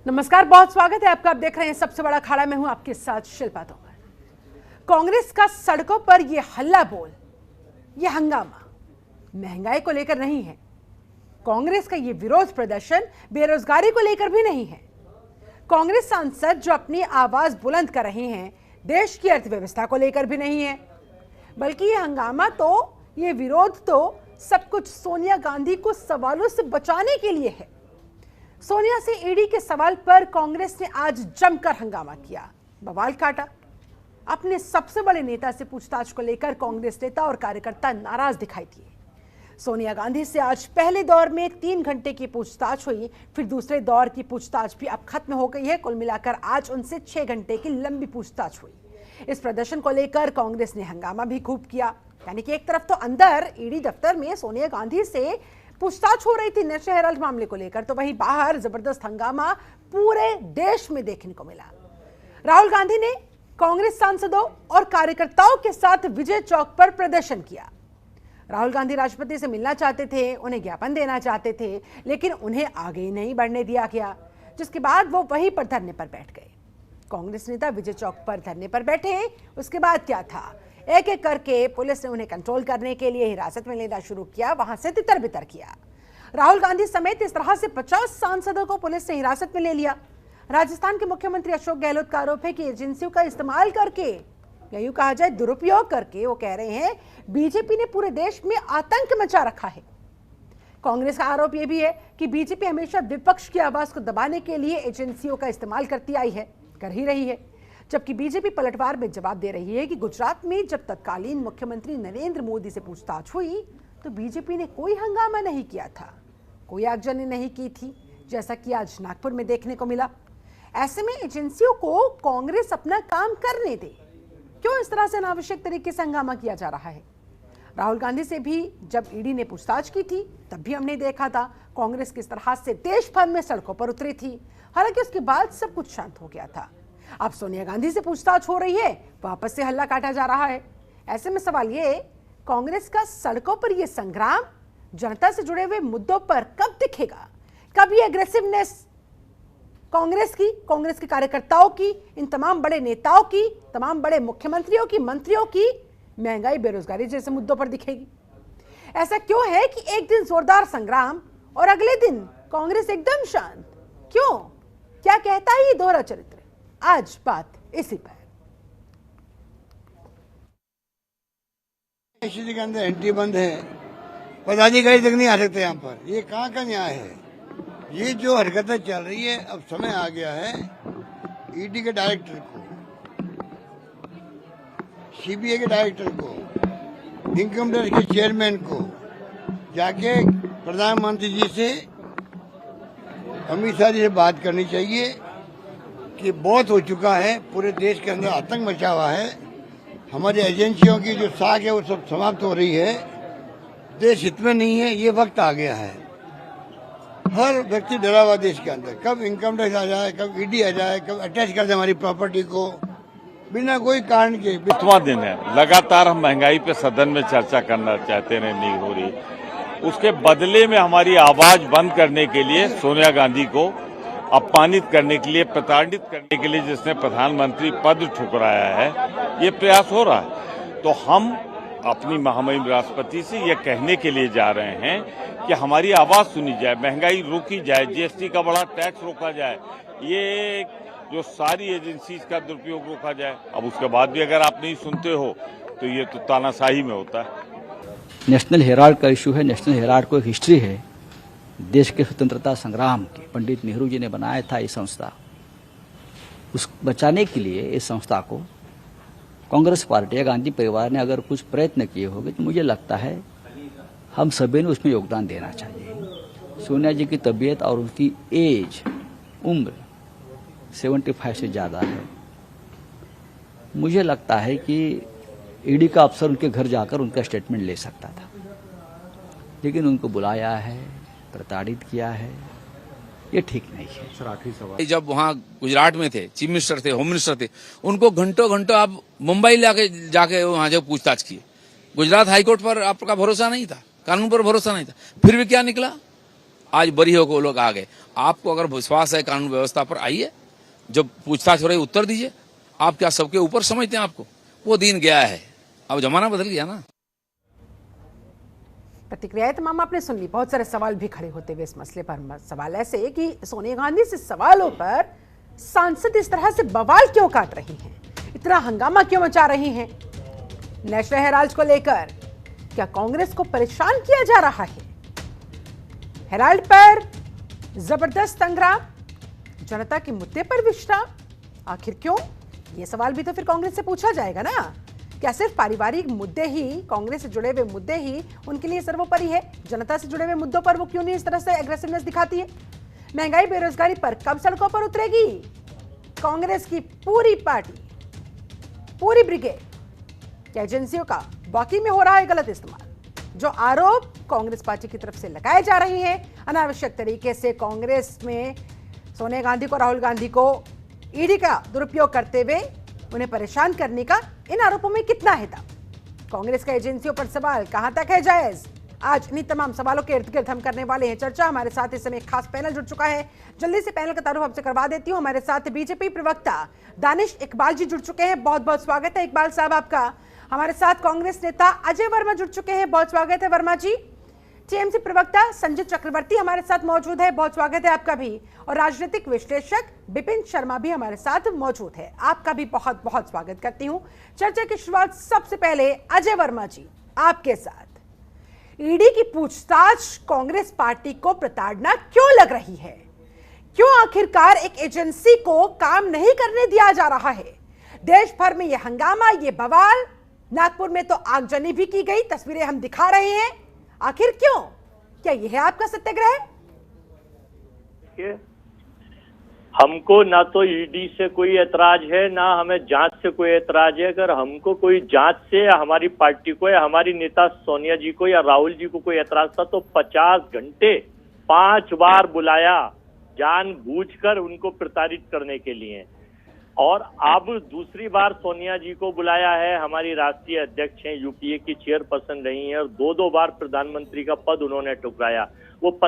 नमस्कार, बहुत स्वागत है आपका। आप देख रहे हैं सबसे बड़ा अखाड़ा। मैं हूं आपके साथ शिल्पा तोमर। कांग्रेस का सड़कों पर यह हल्ला बोल, यह हंगामा महंगाई को लेकर नहीं है। कांग्रेस का यह विरोध प्रदर्शन बेरोजगारी को लेकर भी नहीं है। कांग्रेस सांसद जो अपनी आवाज बुलंद कर रहे हैं देश की अर्थव्यवस्था को लेकर भी नहीं है, बल्कि यह हंगामा तो, यह विरोध तो सब कुछ सोनिया गांधी को सवालों से बचाने के लिए है। सोनिया से ईडी के सवाल पर कांग्रेस ने आज जमकर हंगामा किया, बवाल काटा। अपने सबसे बड़े नेता से पूछताछ को लेकर कांग्रेस नेता और कार्यकर्ता नाराज दिखाई दिए। सोनिया गांधी से आज पहले दौर में 3 घंटे की पूछताछ हुई, फिर दूसरे दौर की पूछताछ भी अब खत्म हो गई है। कुल मिलाकर आज उनसे 6 घंटे की लंबी पूछताछ हुई। इस प्रदर्शन को लेकर कांग्रेस ने हंगामा भी खूब किया। यानी कि एक तरफ तो अंदर ईडी दफ्तर में सोनिया गांधी से पूछताछ हो रही थी नेशनल हेराल्ड मामले को लेकर, तो वहीं बाहर जबरदस्त हंगामा पूरे देश में देखने को मिला। राहुल गांधी ने कांग्रेस सांसदों और कार्यकर्ताओं के साथ विजय चौक पर प्रदर्शन किया। राहुल गांधी राष्ट्रपति से मिलना चाहते थे, उन्हें ज्ञापन देना चाहते थे, लेकिन उन्हें आगे नहीं बढ़ने दिया गया, जिसके बाद वो वहीं पर धरने पर बैठ गए। कांग्रेस नेता विजय चौक पर धरने पर बैठे। उसके बाद क्या था, एक एक करके पुलिस ने उन्हें कंट्रोल करने के लिए हिरासत में लेना शुरू किया, वहां से तितर बितर किया। राहुल गांधी समेत इस तरह से 50 सांसदों को पुलिस ने हिरासत में ले लिया। राजस्थान के मुख्यमंत्री अशोक गहलोत का आरोप है कि एजेंसियों का इस्तेमाल करके, या यूं कहा जाए दुरुपयोग करके, वो कह रहे हैं बीजेपी ने पूरे देश में आतंक मचा रखा है। कांग्रेस का आरोप यह भी है कि बीजेपी हमेशा विपक्ष की आवाज को दबाने के लिए एजेंसियों का इस्तेमाल करती आई है, कर ही रही है। जबकि बीजेपी पलटवार में जवाब दे रही है कि गुजरात में जब तत्कालीन मुख्यमंत्री नरेंद्र मोदी से पूछताछ हुई तो बीजेपी ने कोई हंगामा नहीं किया था, कोई आगजनी नहीं की थी, जैसा कि आज नागपुर में देखने को मिला। ऐसे में एजेंसियों को कांग्रेस अपना काम करने दे, क्यों इस तरह से अनावश्यक तरीके से हंगामा किया जा रहा है। राहुल गांधी से भी जब ईडी ने पूछताछ की थी तब भी हमने देखा था कांग्रेस किस तरह से देश भर में सड़कों पर उतरी थी। हालांकि उसके बाद सब कुछ शांत हो गया था। अब सोनिया गांधी से पूछताछ हो रही है, वापस से हल्ला काटा जा रहा है। ऐसे में सवाल ये, कांग्रेस का सड़कों पर यह संग्राम जनता से जुड़े हुए मुद्दों पर कब दिखेगा? कब ये एग्रेसिवनेस कांग्रेस के कार्यकर्ताओं की, इन तमाम बड़े नेताओं की, तमाम बड़े मुख्यमंत्रियों की, मंत्रियों की महंगाई, बेरोजगारी जैसे मुद्दों पर दिखेगी? ऐसा क्यों है कि एक दिन जोरदार संग्राम और अगले दिन कांग्रेस एकदम शांत? क्यों? क्या कहता है ये दोहरा चरित्र? आज बात इसी पर। के अंदर एंट्री बंद है, पदाधिकारी तक नहीं आ सकते यहाँ पर। ये कहाँ का न्याय है? ये जो हरकतें चल रही है, अब समय आ गया है ईडी के डायरेक्टर को, सीबीआई के डायरेक्टर को, इनकम टैक्स के चेयरमैन को जाके प्रधानमंत्री जी से, अमित शाह जी से बात करनी चाहिए कि बहुत हो चुका है, पूरे देश के अंदर आतंक मचा हुआ है, हमारी एजेंसियों की जो साख है वो सब समाप्त हो रही है, देश हित में नहीं है। ये वक्त आ गया है। हर व्यक्ति डरा हुआ देश के अंदर, कब इनकम टैक्स आ जाए, कब ईडी आ जाए, कब अटैच कर दे हमारी प्रॉपर्टी को बिना कोई कारण के। 8वां दिन है, लगातार हम महंगाई पे सदन में चर्चा करना चाहते रहे, नहीं हो रही। उसके बदले में हमारी आवाज बंद करने के लिए, सोनिया गांधी को अपमानित करने के लिए, प्रताड़ित करने के लिए जिसने प्रधानमंत्री पद ठुकराया है, ये प्रयास हो रहा है। तो हम अपनी महामहिम राष्ट्रपति से ये कहने के लिए जा रहे हैं कि हमारी आवाज सुनी जाए, महंगाई रोकी जाए, जीएसटी का बड़ा टैक्स रोका जाए, ये जो सारी एजेंसीज का दुरुपयोग रोका जाए। अब उसके बाद भी अगर आप नहीं सुनते हो तो ये तो तानाशाही में होता है। नेशनल हेराल्ड का इशू है। नेशनल हेराल्ड को एक हिस्ट्री है देश के स्वतंत्रता संग्राम की। पंडित नेहरू जी ने बनाया था ये संस्था। उस बचाने के लिए इस संस्था को कांग्रेस पार्टी या गांधी परिवार ने अगर कुछ प्रयत्न किए होंगे तो मुझे लगता है हम सभी ने उसमें योगदान देना चाहिए। सोनिया जी की तबीयत और उनकी एज, उम्र 75 से ज़्यादा है। मुझे लगता है कि ईडी का अफसर उनके घर जाकर उनका स्टेटमेंट ले सकता था, लेकिन उनको बुलाया है, प्रताड़ित किया है, ये ठीक नहीं है। सर, आखिरी सवाल, जब वहाँ गुजरात में थे, चीफ मिनिस्टर थे, होम मिनिस्टर थे, उनको घंटों घंटों आप मुंबई जाके वहाँ जब पूछताछ किए, गुजरात हाईकोर्ट पर आपका भरोसा नहीं था, कानून पर भरोसा नहीं था, फिर भी क्या निकला? आज बरी होकर वो लोग आ गए। आपको अगर विश्वास है कानून व्यवस्था पर, आइए, जब पूछताछ हो रही उत्तर दीजिए। आप क्या सबके ऊपर समझते हैं आपको? वो दिन गया है, अब जमाना बदल गया ना। प्रतिक्रियाएं तमाम आपने सुन ली। बहुत सारे सवाल भी खड़े होते हुए इस मसले पर। सवाल ऐसे कि सोनिया गांधी से सवालों पर सांसद इस तरह से बवाल क्यों काट रही हैं, इतना हंगामा क्यों मचा रही हैं? नेशनल हेराल्ड को लेकर क्या कांग्रेस को परेशान किया जा रहा है? हेराल्ड पर जबरदस्त संग्राम, जनता के मुद्दे पर विश्राम, आखिर क्यों? यह सवाल भी तो फिर कांग्रेस से पूछा जाएगा ना। क्या सिर्फ पारिवारिक मुद्दे ही, कांग्रेस से जुड़े हुए मुद्दे ही उनके लिए सर्वोपरि है? जनता से जुड़े हुए मुद्दों पर वो क्यों नहीं इस तरह से एग्रेसिवनेस दिखाती है? महंगाई बेरोजगारी पर कब सड़कों पर उतरेगी कांग्रेस की पूरी पार्टी, पूरी ब्रिगेड? क्या एजेंसियों का वाकई में हो रहा है गलत इस्तेमाल? जो आरोप कांग्रेस पार्टी की तरफ से लगाए जा रहे हैं अनावश्यक तरीके से, कांग्रेस में सोनिया गांधी को, राहुल गांधी को ईडी का दुरुपयोग करते हुए उन्हें परेशान करने का, इन आरोपों में कितना है दम? कांग्रेस का एजेंसियों पर सवाल कहां तक है जायज? आज इन्हीं तमाम सवालों के इर्द गिर्द हम करने वाले हैं चर्चा। हमारे साथ इस समय एक खास पैनल जुड़ चुका है। जल्दी से पैनल का तारुफ आपसे करवा देती हूं। हमारे साथ बीजेपी प्रवक्ता दानिश इकबाल जी जुड़ चुके हैं। बहुत बहुत स्वागत है इकबाल साहब आपका। हमारे साथ कांग्रेस नेता अजय वर्मा जुड़ चुके हैं। बहुत स्वागत है वर्मा जी। टीएमसी प्रवक्ता संजय चक्रवर्ती हमारे साथ मौजूद है। बहुत स्वागत है आपका भी। और राजनीतिक विश्लेषक बिपिन शर्मा भी हमारे साथ मौजूद है। आपका भी बहुत बहुत स्वागत करती हूं। चर्चा की शुरुआत सबसे पहले अजय वर्मा जी आपके साथ। ईडी की पूछताछ कांग्रेस पार्टी को प्रताड़ना क्यों लग रही है? क्यों आखिरकार एक एजेंसी को काम नहीं करने दिया जा रहा है? देश भर में यह हंगामा, ये बवाल, नागपुर में तो आगजनी भी की गई, तस्वीरें हम दिखा रहे हैं। आखिर क्यों? क्या यह है आपका सत्याग्रह? हमको ना तो ईडी से कोई ऐतराज है, ना हमें जांच से कोई ऐतराज है। अगर हमको कोई जांच से या हमारी पार्टी को या हमारी नेता सोनिया जी को या राहुल जी को कोई ऐतराज था तो 50 घंटे 5 बार बुलाया, जानबूझकर उनको प्रताड़ित करने के लिए। और अब दूसरी बार सोनिया जी को बुलाया है। हमारी राष्ट्रीय अध्यक्ष हैं, यूपीए की चेयरपर्सन रही हैं और 2-2 बार प्रधानमंत्री का पद उन्होंने ठुकराया। वो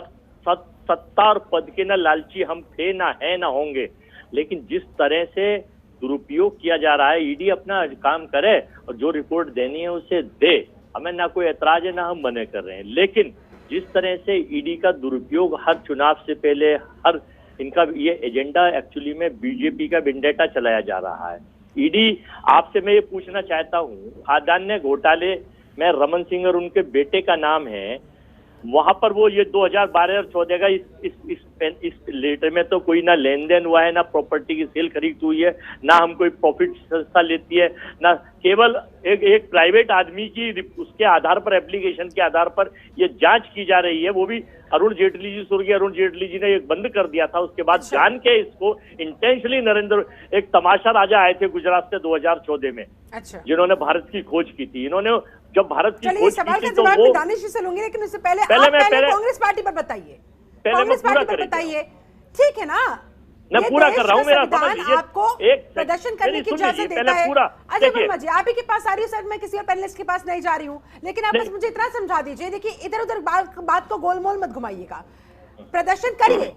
सत्ता और पद के ना लालची हम थे, ना है, ना होंगे। लेकिन जिस तरह से दुरुपयोग किया जा रहा है, ईडी अपना काम करे और जो रिपोर्ट देनी है उसे दे। हमें ना कोई ऐतराज है, ना हम मने कर रहे हैं। लेकिन जिस तरह से ईडी का दुरुपयोग हर चुनाव से पहले, हर इनका ये एजेंडा एक्चुअली में बीजेपी का वेंडेटा चलाया जा रहा है। ईडी, आपसे मैं ये पूछना चाहता हूँ, खाद्यान्न घोटाले में रमन सिंह और उनके बेटे का नाम है, वहां पर वो ये 2012 और 2014 का इस लेटर में तो कोई ना लेन देन हुआ है, ना प्रॉपर्टी की सेल खरीद हुई है, ना हम कोई प्रॉफिट संस्था लेती है, ना केवल एक प्राइवेट आदमी की उसके आधार पर, एप्लीकेशन के आधार पर ये जांच की जा रही है। वो भी अरुण जेटली जी, स्वर्गीय अरुण जेटली जी ने एक बंद कर दिया था। उसके बाद जान के इसको इंटेंशनली नरेंद्र, एक तमाशा राजा आए थे गुजरात से 2014 में, जिन्होंने भारत की खोज की थी। इन्होंने जब भारत की खोज की थी तो वो दानिश से लूंगी, लेकिन उससे पहले कांग्रेस पार्टी पर बताइए, कांग्रेस पार्टी पर बताइए, ठीक है ना? मैं पूरा कर रहा हूँ, मेरा समझ लीजिए। आपको प्रदर्शन करने की इजाजत देता है। अजय वर्मा जी, आप ही के पास आ रही हूँ सर, मैं किसी और पैनलिस्ट के पास नहीं जा रही हूँ, लेकिन आप बस मुझे इतना समझा दीजिए। देखिए, इधर उधर बात को गोलमोल मत घुमाइएगा। प्रदर्शन करिए,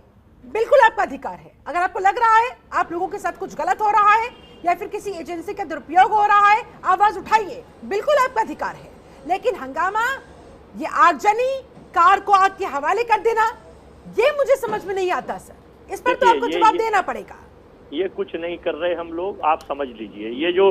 बिल्कुल आपका अधिकार है। अगर आपको लग रहा है आप लोगों के साथ कुछ गलत हो रहा है या फिर किसी एजेंसी का दुरुपयोग हो रहा है, आवाज उठाइए, बिल्कुल आपका अधिकार है। लेकिन हंगामा, ये आगजनी, कार को आग के हवाले कर देना, ये मुझे समझ में नहीं आता सर। इस पर तो आपको जवाब देना पड़ेगा। ये कुछ नहीं कर रहे हम लोग, आप समझ लीजिए। ये जो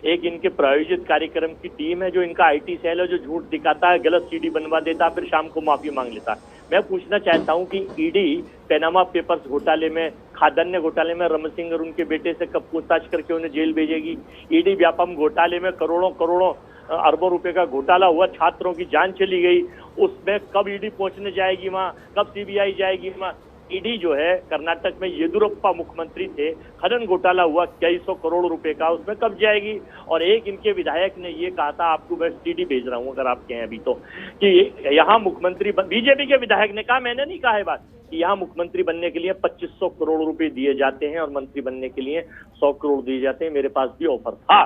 एक इनके प्रायोजित कार्यक्रम की टीम है, जो इनका आईटी सेल है, जो झूठ दिखाता है, गलत सीडी बनवा देता है, फिर शाम को माफी मांग लेता है। मैं पूछना चाहता हूं कि ईडी पैनामा पेपर्स घोटाले में, खाद्यान्न घोटाले में रमन सिंह और उनके बेटे से कब पूछताछ करके उन्हें जेल भेजेगी? ईडी व्यापम घोटाले में करोड़ों अरबों रुपए का घोटाला हुआ, छात्रों की जान चली गई, उसमें कब ईडी पहुंचने जाएगी वहां, कब सीबीआई जाएगी वहां? ईडी जो है, कर्नाटक में येदुरप्पा मुख्यमंत्री थे, खनन घोटाला हुआ 200 करोड़ रुपए का, उसमें कब जाएगी? और एक इनके विधायक ने ये कहा था, आपको मैं सीडी भेज रहा हूं अगर आप कहें अभी तो, कि यहाँ मुख्यमंत्री, बीजेपी के विधायक ने कहा, मैंने नहीं कहा है बात, कि यहाँ मुख्यमंत्री बनने के लिए 2500 करोड़ रुपए दिए जाते हैं और मंत्री बनने के लिए 100 करोड़ दिए जाते हैं। मेरे पास भी ऑफर था।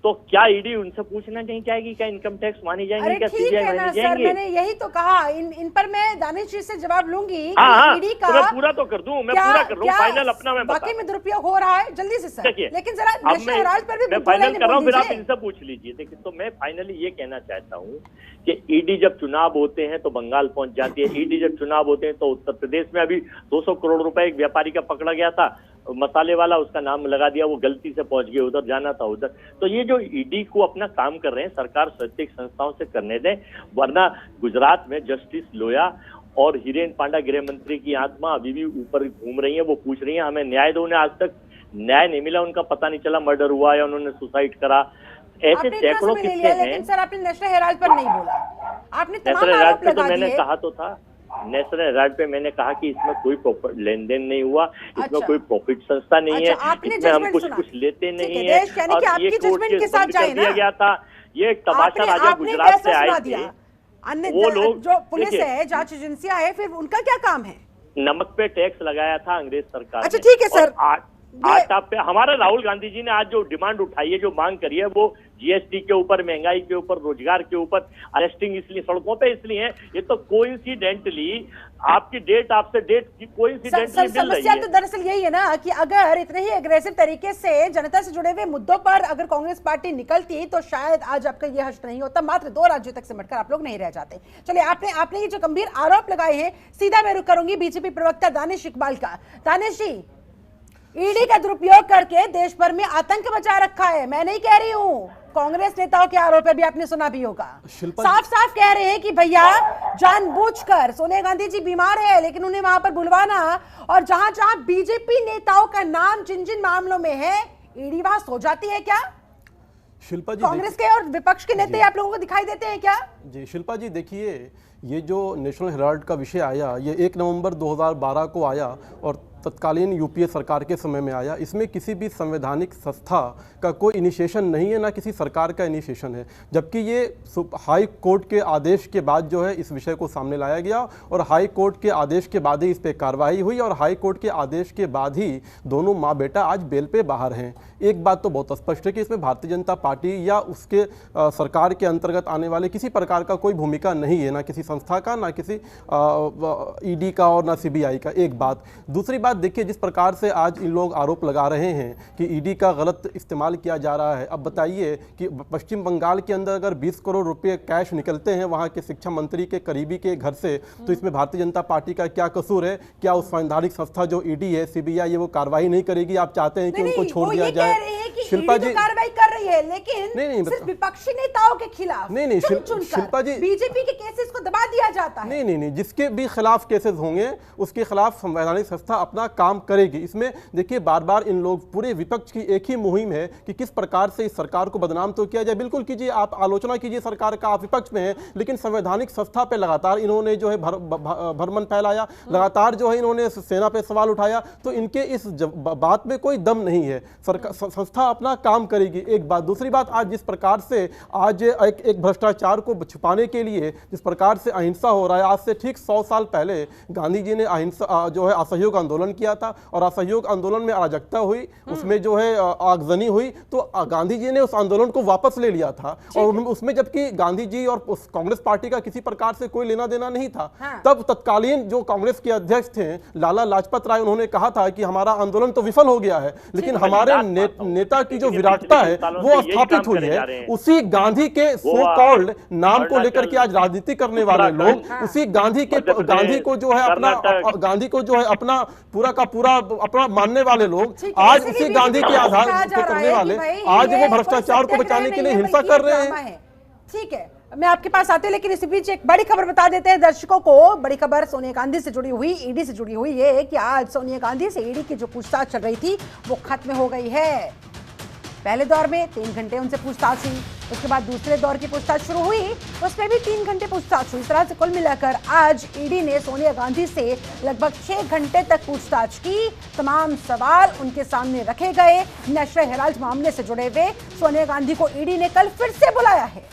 तो क्या ईडी उनसे पूछना नहीं चाहेगी? क्या इनकम टैक्स मानी जाएंगी? अरे क्या ठीक सीबीआई है ना मानी सर, जाएंगी? मैंने यही तो कहा, इन पर मैं दानिश जी से जवाब लूंगी। हाँ, ईडी तो मैं पूरा तो कर दूं, मैं पूरा कर रहा हूँ, फाइनल अपना मैं बता। बाकी में दुरुपयोग हो रहा है, जल्दी से सर। देखिए, लेकिन जरा अब नेशनल हेराल्ड पर भी मैं दो फाइनल लाइनें कर रहा हूँ, बोल फिर आप दीजिए। इनसे पूछ लीजिए। देखिए, तो मैं फाइनली ये कहना चाहता हूँ कि ईडी जब चुनाव होते हैं तो बंगाल पहुंच जाती है, ईडी जब चुनाव होते हैं तो उत्तर प्रदेश में अभी 200 करोड़ रुपए एक व्यापारी का पकड़ा गया था, मसाले वाला, उसका नाम लगा दिया, वो गलती से पहुंच गए, उधर जाना था उधर। तो ये जो ईडी को अपना काम कर रहे हैं, सरकार स्वैच्छिक संस्थाओं से करने दें, वरना गुजरात में जस्टिस लोया और हिरेन पांडा गृह मंत्री की आत्मा अभी भी ऊपर घूम रही है, वो पूछ रही है हमें न्याय दो। उन्हें आज तक न्याय नहीं मिला, उनका पता नहीं चला मर्डर हुआ या उन्होंने सुसाइड करा। ऐसे आपने इतना सैकड़ों समय ले किस्से लिया, हैं। लेकिन सर आपने नेशनल हेराल्ड पर नहीं बोला, आपने तमाम नेशनल हेराल्ड आरोप पे तो लगा मैंने दिए। कहा तो था, नेशनल हेराल्ड पे मैंने कहा कि इसमें कोई लेन देन नहीं हुआ, इसमें अच्छा। कोई प्रॉफिट संस्था नहीं है, आपने इसमें हम जजमेंट कुछ सुना। कुछ लेते ठीक नहीं है, है, देश यानी कि और आपकी ये कोर्ट जजमेंट केस के साथ बंद कर जाए दिया ना। गया था। ये एक तमाशा राजा आपने गुजरात से फैसला आए सुना थे, दिया। अन्य वो लोग जो पुलिस देखिए, है, जांच एजेंसियां है, फिर उनका क्या काम है? नमक पे टैक्स लगाया था अंग्रेज सरकार अच्छा, ने। ठीक है सर। और आटा पे हमारा राहुल गांधी जी ने आज जो डिमांड उठाई है, जो मांग करी है, वो जीएसटी के ऊपर, महंगाई के ऊपर, रोजगार के ऊपर, अरेस्टिंग इसलिए सड़कों पे इसलिए है, ये तो कोइंसिडेंटली आपकी डेट आपसे डेट की कोइंसिडेंटली मिल रही समस्या है। तो दरअसल यही है ना कि अगर इतने ही एग्रेसिव तरीके से जनता से जुड़े हुए मुद्दों पर अगर कांग्रेस पार्टी निकलती तो शायद आज आपका यह हश्र नहीं होता, मात्र 2 राज्यों तक सिमटकर आप लोग नहीं रह जाते। चलिए, आपने ये जो गंभीर आरोप लगाए हैं, सीधा मैं रुख करूंगी बीजेपी प्रवक्ता दानिश इकबाल का। दानिश जी, ईडी का दुरुपयोग करके देश भर में आतंक मचा रखा है, मैं नहीं कह रही हूँ, कांग्रेस नेताओं के आरोप है, भी आपने सुना भी होगा, साफ साफ कह रहे हैं कि भैया जानबूझकर सोनिया गांधी जी बीमार है लेकिन उन्हें वहां पर बुलवाना, और जहां जहां बीजेपी नेताओं का नाम जिन जिन मामलों में है, ईडी वहां सो जाती है क्या? शिल्पा जी, कांग्रेस के और विपक्ष के नेता आप लोगों को दिखाई देते हैं क्या? जी शिल्पा जी, देखिए, ये जो नेशनल हेराल्ड का विषय आया, ये 1 नवंबर 2012 को आया और तत्कालीन यूपीए सरकार के समय में आया। इसमें किसी भी संवैधानिक संस्था का कोई इनिशिएशन नहीं है, ना किसी सरकार का इनिशिएशन है, जबकि ये हाई कोर्ट के आदेश के बाद जो है इस विषय को सामने लाया गया और हाई कोर्ट के आदेश के बाद ही इस पर कार्रवाई हुई और हाई कोर्ट के आदेश के बाद ही दोनों माँ बेटा आज बेल पे बाहर हैं। एक बात तो बहुत स्पष्ट है कि इसमें भारतीय जनता पार्टी या उसके सरकार के अंतर्गत आने वाले किसी प्रकार का कोई भूमिका नहीं है, ना किसी संस्था का, ना किसी ईडी का और ना सीबीआई का। एक बात। दूसरी बात, देखिए, जिस प्रकार से आज इन लोग आरोप लगा रहे हैं कि ईडी का गलत इस्तेमाल किया जा रहा है। अब बताइए कि पश्चिम बंगाल के अंदर अगर 20 करोड़ रुपए कैश निकलते हैं वहां के शिक्षा मंत्री के करीबी के घर से, तो इसमें भारतीय जनता पार्टी का क्या कसूर है? क्या उस संवैधानिक संस्था जो ईडी है, सीबीआई है, वो कार्रवाई नहीं करेगी? आप चाहते हैं कि उनको छोड़ दिया जाए? शिल्पा जी कार्रवाई कर रही है, लेकिन नहीं, सिर्फ विपक्षी नेताओं के खिलाफ नहीं, शिल्पा जी, बीजेपी के केसेस को दबा दिया जाता है। नहीं, जिसके भी खिलाफ केसेस होंगे उसके खिलाफ संवैधानिक संस्था अपना काम करेगी। इसमें देखिए, बार बार इन लोग, पूरे विपक्ष की एक ही मुहिम है कि किस प्रकार से इस सरकार को बदनाम तो किया जाए। बिल्कुल कीजिए, आप आलोचना कीजिए सरकार का, आप विपक्ष में हैं, लेकिन संवैधानिक संस्था पे लगातार इन्होंने जो है भरमन फैलाया, लगातार जो है इन्होंने सेना पे सवाल उठाया, तो इनके इस बात में कोई दम नहीं है। संस्था अपना काम करेगी। एक बात। दूसरी बात, आज जिस प्रकार से आज एक भ्रष्टाचार को छुपाने के लिए जिस प्रकार से अहिंसा हो रहा है, आज से ठीक 100 साल पहले गांधी जी ने अहिंसा जो है असहयोग आंदोलन किया था और असहयोग आंदोलन में अराजकता हुई, उसमें जो है आगजनी हुई, तो गांधी जी ने उस आंदोलन को वापस ले लिया था और उसमें जबकि गांधी जी और उस कांग्रेस पार्टी का किसी प्रकार से कोई लेना देना नहीं था। तब तत्कालीन जो कांग्रेस के अध्यक्ष थे लाला लाजपत राय, उन्होंने कहा था कि हमारा आंदोलन तो विफल हो गया है, लेकिन हमारे नेता की जो विराटता है वो स्थापित हुई है। उसी गांधी के सो कॉल्ड नाम को लेकर के आज राजनीति करने वाले लोग, उसी गांधी को जो है अपना पूरा का पूरा अपना मानने वाले लोग, आज उसी गांधी के आधार को करने वाले आज वो भ्रष्टाचार को बचाने के लिए हिंसा कर रहे हैं। ठीक है, मैं आपके पास आती हूँ, लेकिन इसी बीच एक बड़ी खबर बता देते हैं दर्शकों को। बड़ी खबर सोनिया गांधी से जुड़ी हुई, ईडी से जुड़ी हुई है कि आज सोनिया गांधी से ईडी की जो पूछताछ चल रही थी वो खत्म हो गई है। पहले दौर में 3 घंटे उनसे पूछताछ हुई, उसके बाद दूसरे दौर की पूछताछ शुरू हुई, उसमें भी 3 घंटे पूछताछ हुई। इस तरह से कुल मिलाकर आज ईडी ने सोनिया गांधी से लगभग 6 घंटे तक पूछताछ की। तमाम सवाल उनके सामने रखे गए। नेशनल हेराल्ड मामले से जुड़े हुए सोनिया गांधी को ईडी ने कल फिर से बुलाया है।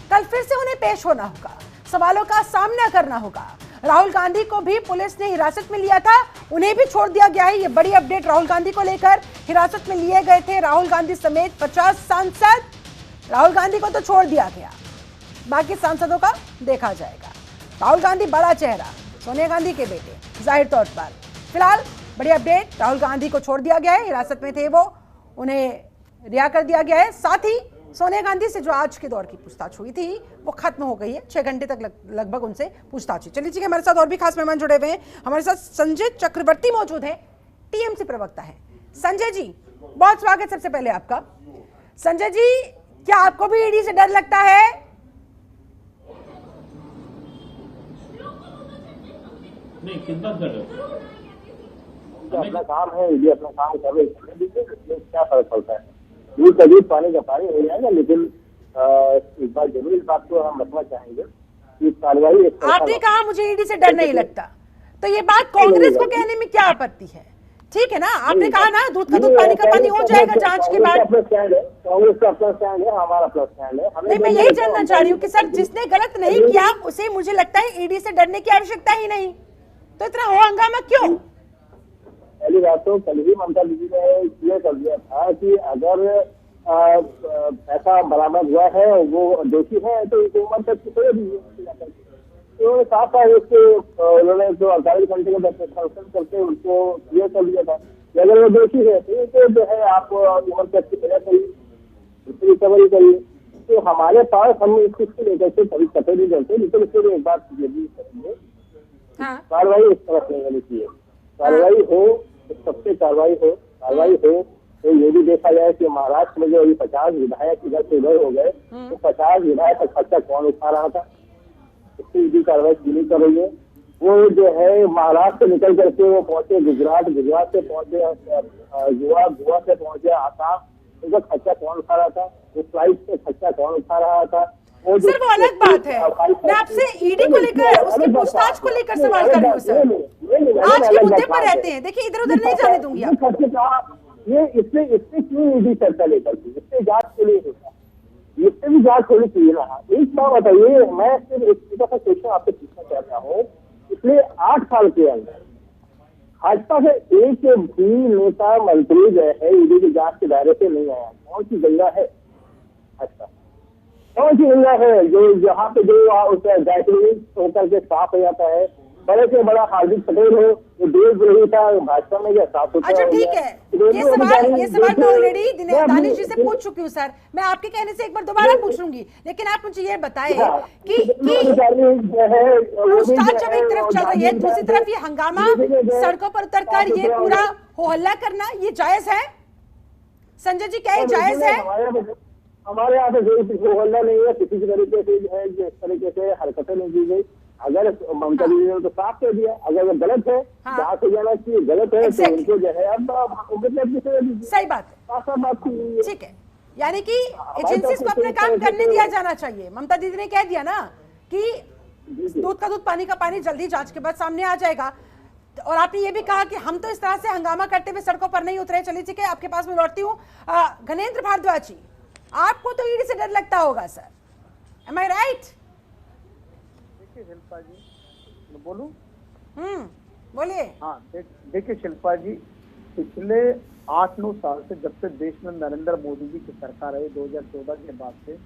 कल फिर से उन्हें पेश होना होगा, सवालों का सामना करना होगा। राहुल गांधी को भी पुलिस ने हिरासत में लिया था, उन्हें भी छोड़ दिया गया है। ये बड़ी अपडेट राहुल गांधी को लेकर। हिरासत में लिए गए थे राहुल गांधी समेत 50 सांसद। राहुल गांधी को तो छोड़ दिया गया, बाकी सांसदों का देखा जाएगा। राहुल गांधी बड़ा चेहरा, सोनिया गांधी के बेटे, जाहिर तौर पर फिलहाल बड़ी अपडेट, राहुल गांधी को छोड़ दिया गया है, हिरासत में थे वो, उन्हें रिहा कर दिया गया है। साथ ही सोनिया गांधी से जो आज के दौर की पूछताछ हुई थी वो खत्म हो गई है, 6 घंटे तक लगभग उनसे पूछताछ हुई। चलिए ठीक है, हमारे साथ और भी खास मेहमान जुड़े हुए हैं। हमारे साथ संजय चक्रवर्ती मौजूद है, टीएमसी प्रवक्ता है। संजय जी बहुत स्वागत सबसे पहले आपका। संजय जी, क्या आपको भी ईडी से डर लगता है? नहीं, कितना डर अपना काम है, ईडी अपना काम कर रही है, क्या फर्क पड़ता है? दूध का दूध पानी का पानी हो जाएगा, लेकिन इस बार जरूर इस बात को हम रखना चाहेंगे कि कार्रवाई। आपने कहा मुझे ईडी से डर नहीं लगता, तो ये बात कांग्रेस को कहने में क्या आपत्ति है? ठीक है ना, आपने कहा ना दूध का दूध पानी का पानी हो जाएगा जांच के बाद। कांग्रेस का अपना स्टैंड है, हमारा अपना स्टैंड है। नहीं, मैं यही जानना चाह रही हूँ कि सर जिसने गलत नहीं किया उसे मुझे लगता है ईडी से डरने की आवश्यकता ही नहीं, तो इतना हो हंगामा क्यों? पहली बात तो कल ही ममता दीदी ने क्लियर कर दिया था कि अगर ऐसा बरामद हुआ है, वो दोषी है, तो उनको उम्र तक की सजा दीजिए। तो साफ साफ उसके उन्होंने जो 48 घंटे का संशोधन करके उनको क्लियर कर दिया था, अगर वो दोषी है तो जो है आप उम्र तक की सजा करिए, उसकी रिकवरी करिए। तो हमारे पास हम इस चीज को लेकर के कभी कतई नहीं करते, लेकिन इसमें एक बात यदि करेंगे, कार्रवाई इस तरह से होनी चाहिए। कार्रवाई हो तो सबसे कार्रवाई हो तो ये भी देखा जाए कि महाराष्ट्र में जो अभी 50 विधायक इधर से उधर हो गए, तो 50 विधायक का खर्चा कौन उठा रहा था? इसकी भी कार्रवाई क्यों नहीं कर रही है? वो जो है महाराष्ट्र से निकल करके वो पहुंचे गुजरात से पहुंचे गोवा से पहुंचे आसाम, उनका खर्चा कौन उठा रहा था? वो फ्लाइट से खर्चा कौन उठा रहा था? सर वो अलग बात है, मैं आपसे ईडी को लेकर, उसकी पूछताछ को लेकर सवाल कर रही हूँ सर। आज के मुद्दे पर रहते हैं, देखिए इधर उधर नहीं जाने दूंगी आप। ये इससे क्यों ईडी चर्चा लेकर के? इससे जांच के लिए होता, इससे भी जांच होनी चाहिए ना। एक बात बताइए, मैं सिर्फ एक छोटा सा क्वेश्चन आपसे पूछना चाहता हूँ, पिछले 8 साल के अंदर भाजपा से एक भी नेता मंत्री जो है ईडी की जांच के दायरे से नहीं आया। कौन सी गंगा है भाजपा? कौन सी गंगा है जो यहाँ पे जो जैकलिन होकर के साफ हो जाता है? बड़े से बड़ा हार्दिक पटेल हो, वो देश विरोधी था, भाजपा में क्या साफ होता है? अच्छा ठीक है, ये सवाल मैं ऑलरेडी दानिश जी से पूछ चुकी हूँ सर, मैं आपके कहने से एक बार दोबारा पूछ लूंगी, लेकिन आप मुझे ये बताएं कि पूछताछ जब एक तरफ चल रही है, दूसरी तरफ ये हंगामा, सड़कों पर उतरकर ये पूरा हो हल्ला करना, ये जायज है? संजय जी क्या ये जायज है? हमारे यहाँ पे हो हल्ला नहीं है, किसी भी तरीके से जो है जिस तरीके से हरकतें नहीं की गई। अगर ममता दीदी ने तो साफ कह दिया, अगर वो गलत है जहाँ से जाना चाहिए गलत है, तो उनको जो है अब सही बात है, ठीक है, यानी कि एजेंसीज को अपना काम करने दिया जाना चाहिए। ममता दीदी ने कह दिया ना कि दूध का दूध पानी का पानी जल्दी जांच के बाद सामने आ जाएगा, और आपने ये भी कहा कि हम तो इस तरह से हंगामा करते हुए सड़कों पर नहीं उतरे। चलिए ठीक है, आपके पास मैं लौटती हूँ। गणेंद्र भारद्वाज जी, आपको तो ईडी से डर लगता होगा सर, एम आई राइट? शिल्पा जी बोलूं? बोलिए। हाँ देखिए शिल्पा जी, पिछले 8-9 साल से जब से देश में नरेंद्र मोदी जी की सरकार आई 2014 के बाद से,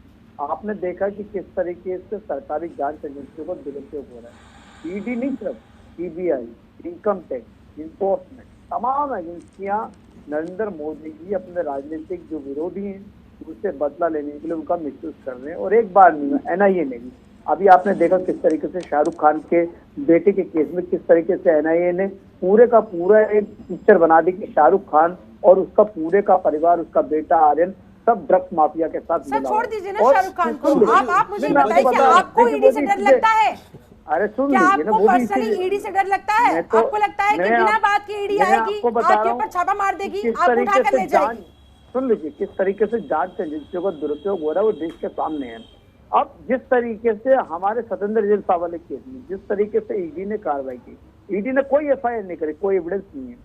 आपने देखा कि किस तरीके से सरकारी जांच एजेंसियों को दुरुपयोग हो रहा है। ईडी नहीं, सिर्फ सीबीआई, इनकम टैक्स, इन्फोर्समेंट, तमाम एजेंसियां नरेंद्र मोदी जी अपने राजनीतिक जो विरोधी हैं उससे बदला लेने के लिए उनका मिसयूज कर रहे हैं। और एक बार नहीं, एनआईए ने भी, अभी आपने देखा किस तरीके से शाहरुख खान के बेटे के केस में किस तरीके से एनआईए ने पूरे का पूरा एक पिक्चर बना दी कि शाहरुख खान और उसका पूरे का परिवार, उसका बेटा आर्यन, सब ड्रग्स माफिया के साथ सर छोड़ दीजिए ना शाहरुख खान को, आप मुझे बताइए कि आपको ईडी से डर लगता है? अरे सुन क्या लीजिए ना, आपको पर्सनली ईडी से डर लगता है? आपको लगता है कि बिना बात के ईडी आएगी, आपके ऊपर छापा मार देगी, आपको उठाकर ले जाएगी? सुन लीजिए, किस तरीके से जांच एजेंसियों का दुरुपयोग हो रहा है वो देश के सामने है। अब जिस तरीके से हमारे सतेंद्र जैन साहब वाले केस में जिस तरीके से ईडी ने कार्रवाई की, ईडी ने कोई एफआईआर नहीं करी, कोई एविडेंस नहीं है।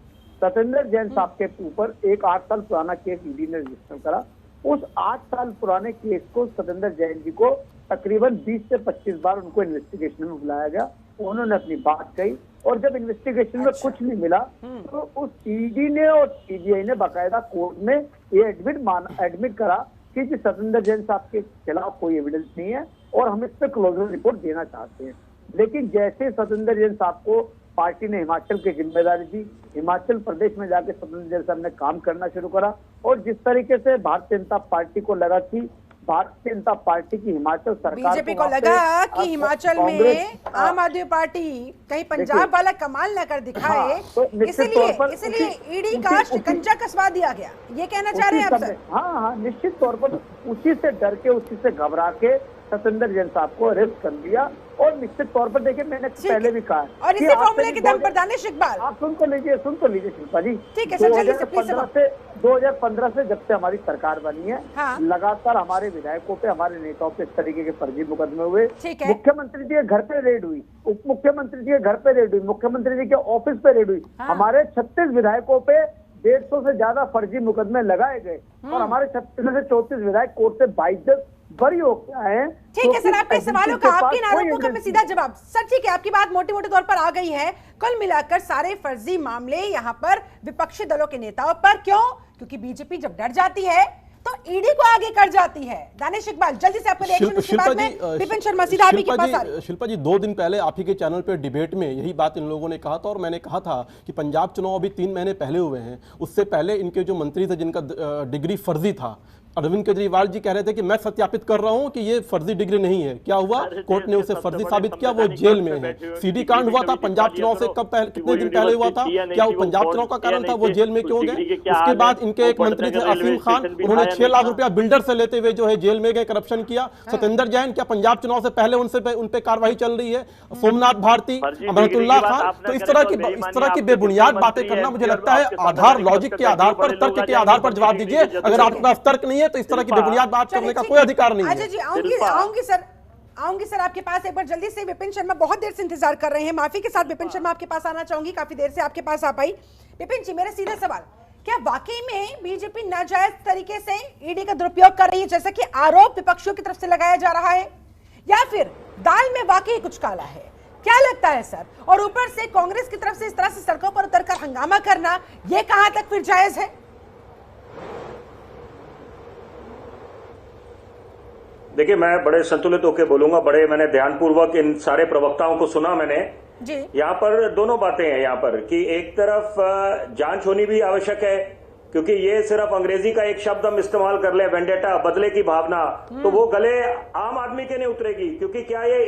सतेंद्र जैन साहब के ऊपर एक 8 साल पुराना केस ईडी ने रजिस्टर करा। उस 8 साल पुराने केस को सतेंद्र जैन जी को तकरीबन 20 से 25 बार उनको इन्वेस्टिगेशन में बुलाया गया, उन्होंने अपनी बात कही, और जब इन्वेस्टिगेशन में कुछ नहीं मिला तो उस ईडी ने और सीबीआई ने बाकायदा कोर्ट में ये एडमिट करा कि जी सतेंद्र जैन साहब के खिलाफ कोई एविडेंस नहीं है और हम इस पर क्लोजर रिपोर्ट देना चाहते हैं। लेकिन जैसे सतेंद्र जैन साहब को पार्टी ने हिमाचल की जिम्मेदारी दी, हिमाचल प्रदेश में जाके सतेंद्र जैन साहब ने काम करना शुरू करा और जिस तरीके से भारतीय जनता पार्टी को लगा कि भारतीय जनता पार्टी की हिमाचल सरकार बीजेपी को लगा कि हिमाचल में आम आदमी पार्टी कहीं पंजाब वाला कमाल न कर दिखाए, इसलिए ईडी का शिकंजा कसवा दिया गया, ये कहना चाह रहे हैं आप सर? हाँ, निश्चित तौर पर उसी से डर के, उसी से घबरा के सतेंद्र जैन साहब को अरेस्ट कर लिया। और निश्चित तौर पर देखिए, मैंने पहले भी कहा और इसी फॉर्मूले के दम पर दानिश इकबाल, आप सुन तो लीजिए शिल्पा जी, ठीक है सर, 2015 से जब से हमारी सरकार बनी है, हाँ। लगातार हमारे विधायकों पे, हमारे नेताओं पे इस तरीके के फर्जी मुकदमे हुए। मुख्यमंत्री जी के घर पे रेड हुई, उप मुख्यमंत्री जी के घर पे रेड हुई, मुख्यमंत्री जी के ऑफिस पे रेड हुई, हमारे 36 विधायकों पे 150 से ज्यादा फर्जी मुकदमे लगाए गए और हमारे 36 में से 34 विधायक कोर्ट से 22 बरी हो गए हैं। ठीक है सर, आपके सवालों का, आपके आरोपों का मैं सीधा जवाब, सर ठीक है, आपकी बात मोटे मोटे तौर पर आ गई है। कुल मिलाकर सारे फर्जी मामले यहाँ पर विपक्षी दलों के नेताओं पर, क्यों? क्योंकि बीजेपी जब डर जाती है तो ईडी को आगे कर जाती है। दानिश इकबाल, जल्दी से आपको रिएक्शन, उसके बाद में विपिन शर्मा सीधा आप ही के पास आ रही। शिल्पा जी, 2 दिन पहले आप ही के चैनल पे डिबेट में यही बात इन लोगों ने कहा था और मैंने कहा था कि पंजाब चुनाव अभी 3 महीने पहले हुए हैं, उससे पहले इनके जो मंत्री थे जिनका डिग्री फर्जी था, अरविंद केजरीवाल जी कह रहे थे कि मैं सत्यापित कर रहा हूं कि ये फर्जी डिग्री नहीं है। क्या हुआ? कोर्ट ने उसे फर्जी साबित किया, वो जेल में है। सीडी कांड हुआ था पंजाब चुनाव से कितने दिन पहले हुआ था? क्या वो पंजाब चुनाव का कारण था? वो जेल में क्यों गए? उसके बाद इनके एक मंत्री थे असीम खान, उन्होंने 6 लाख रुपया बिल्डर से लेते हुए जो है जेल में गए, करप्शन किया। सतेंद्र जैन, क्या पंजाब चुनाव से पहले उन पे कार्रवाई चल रही है? सोमनाथ भारती, अमरतुल्ला खान। तो इस तरह की बेबुनियाद बातें करना, मुझे लगता है आधार, लॉजिक के आधार पर, तर्क के आधार पर जवाब दीजिए। अगर आपके पास तर्क नहीं है तो इस तरह की बेबुनियाद बात करने का कोई अधिकार नहीं है। अच्छा जी, आऊंगी सर आपके पास एक बार जल्दी से। विपिन शर्मा बहुत देर से इंतजार कर रहे हैं, माफी के साथ विपिन शर्मा आपके पास आना चाहूंगी, काफी देर से आपके पास आ पाई। विपिन जी, मेरा सीधा सवाल, क्या वाकई में बीजेपी नाजायज तरीके से ईडी का दुरुपयोग कर रही है, जैसा कि आरोप विपक्षियों की तरफ से लगाया जा रहा है, या फिर दाल में वाकई कुछ काला है? क्या लगता है सर? और ऊपर से कांग्रेस की तरफ से इस तरह से सड़कों पर उतरकर हंगामा करना, यह कहां तक फिर जायज है? देखिए, मैं बड़े संतुलित होकर बोलूंगा, मैंने ध्यानपूर्वक इन सारे प्रवक्ताओं को सुना मैंने जी। यहाँ पर दोनों बातें हैं यहाँ पर कि एक तरफ जांच होनी भी आवश्यक है, क्योंकि ये सिर्फ अंग्रेजी का एक शब्द हम इस्तेमाल कर ले, वेंडेटा, बदले की भावना, तो वो गले आम आदमी के नहीं उतरेगी। क्योंकि क्या ये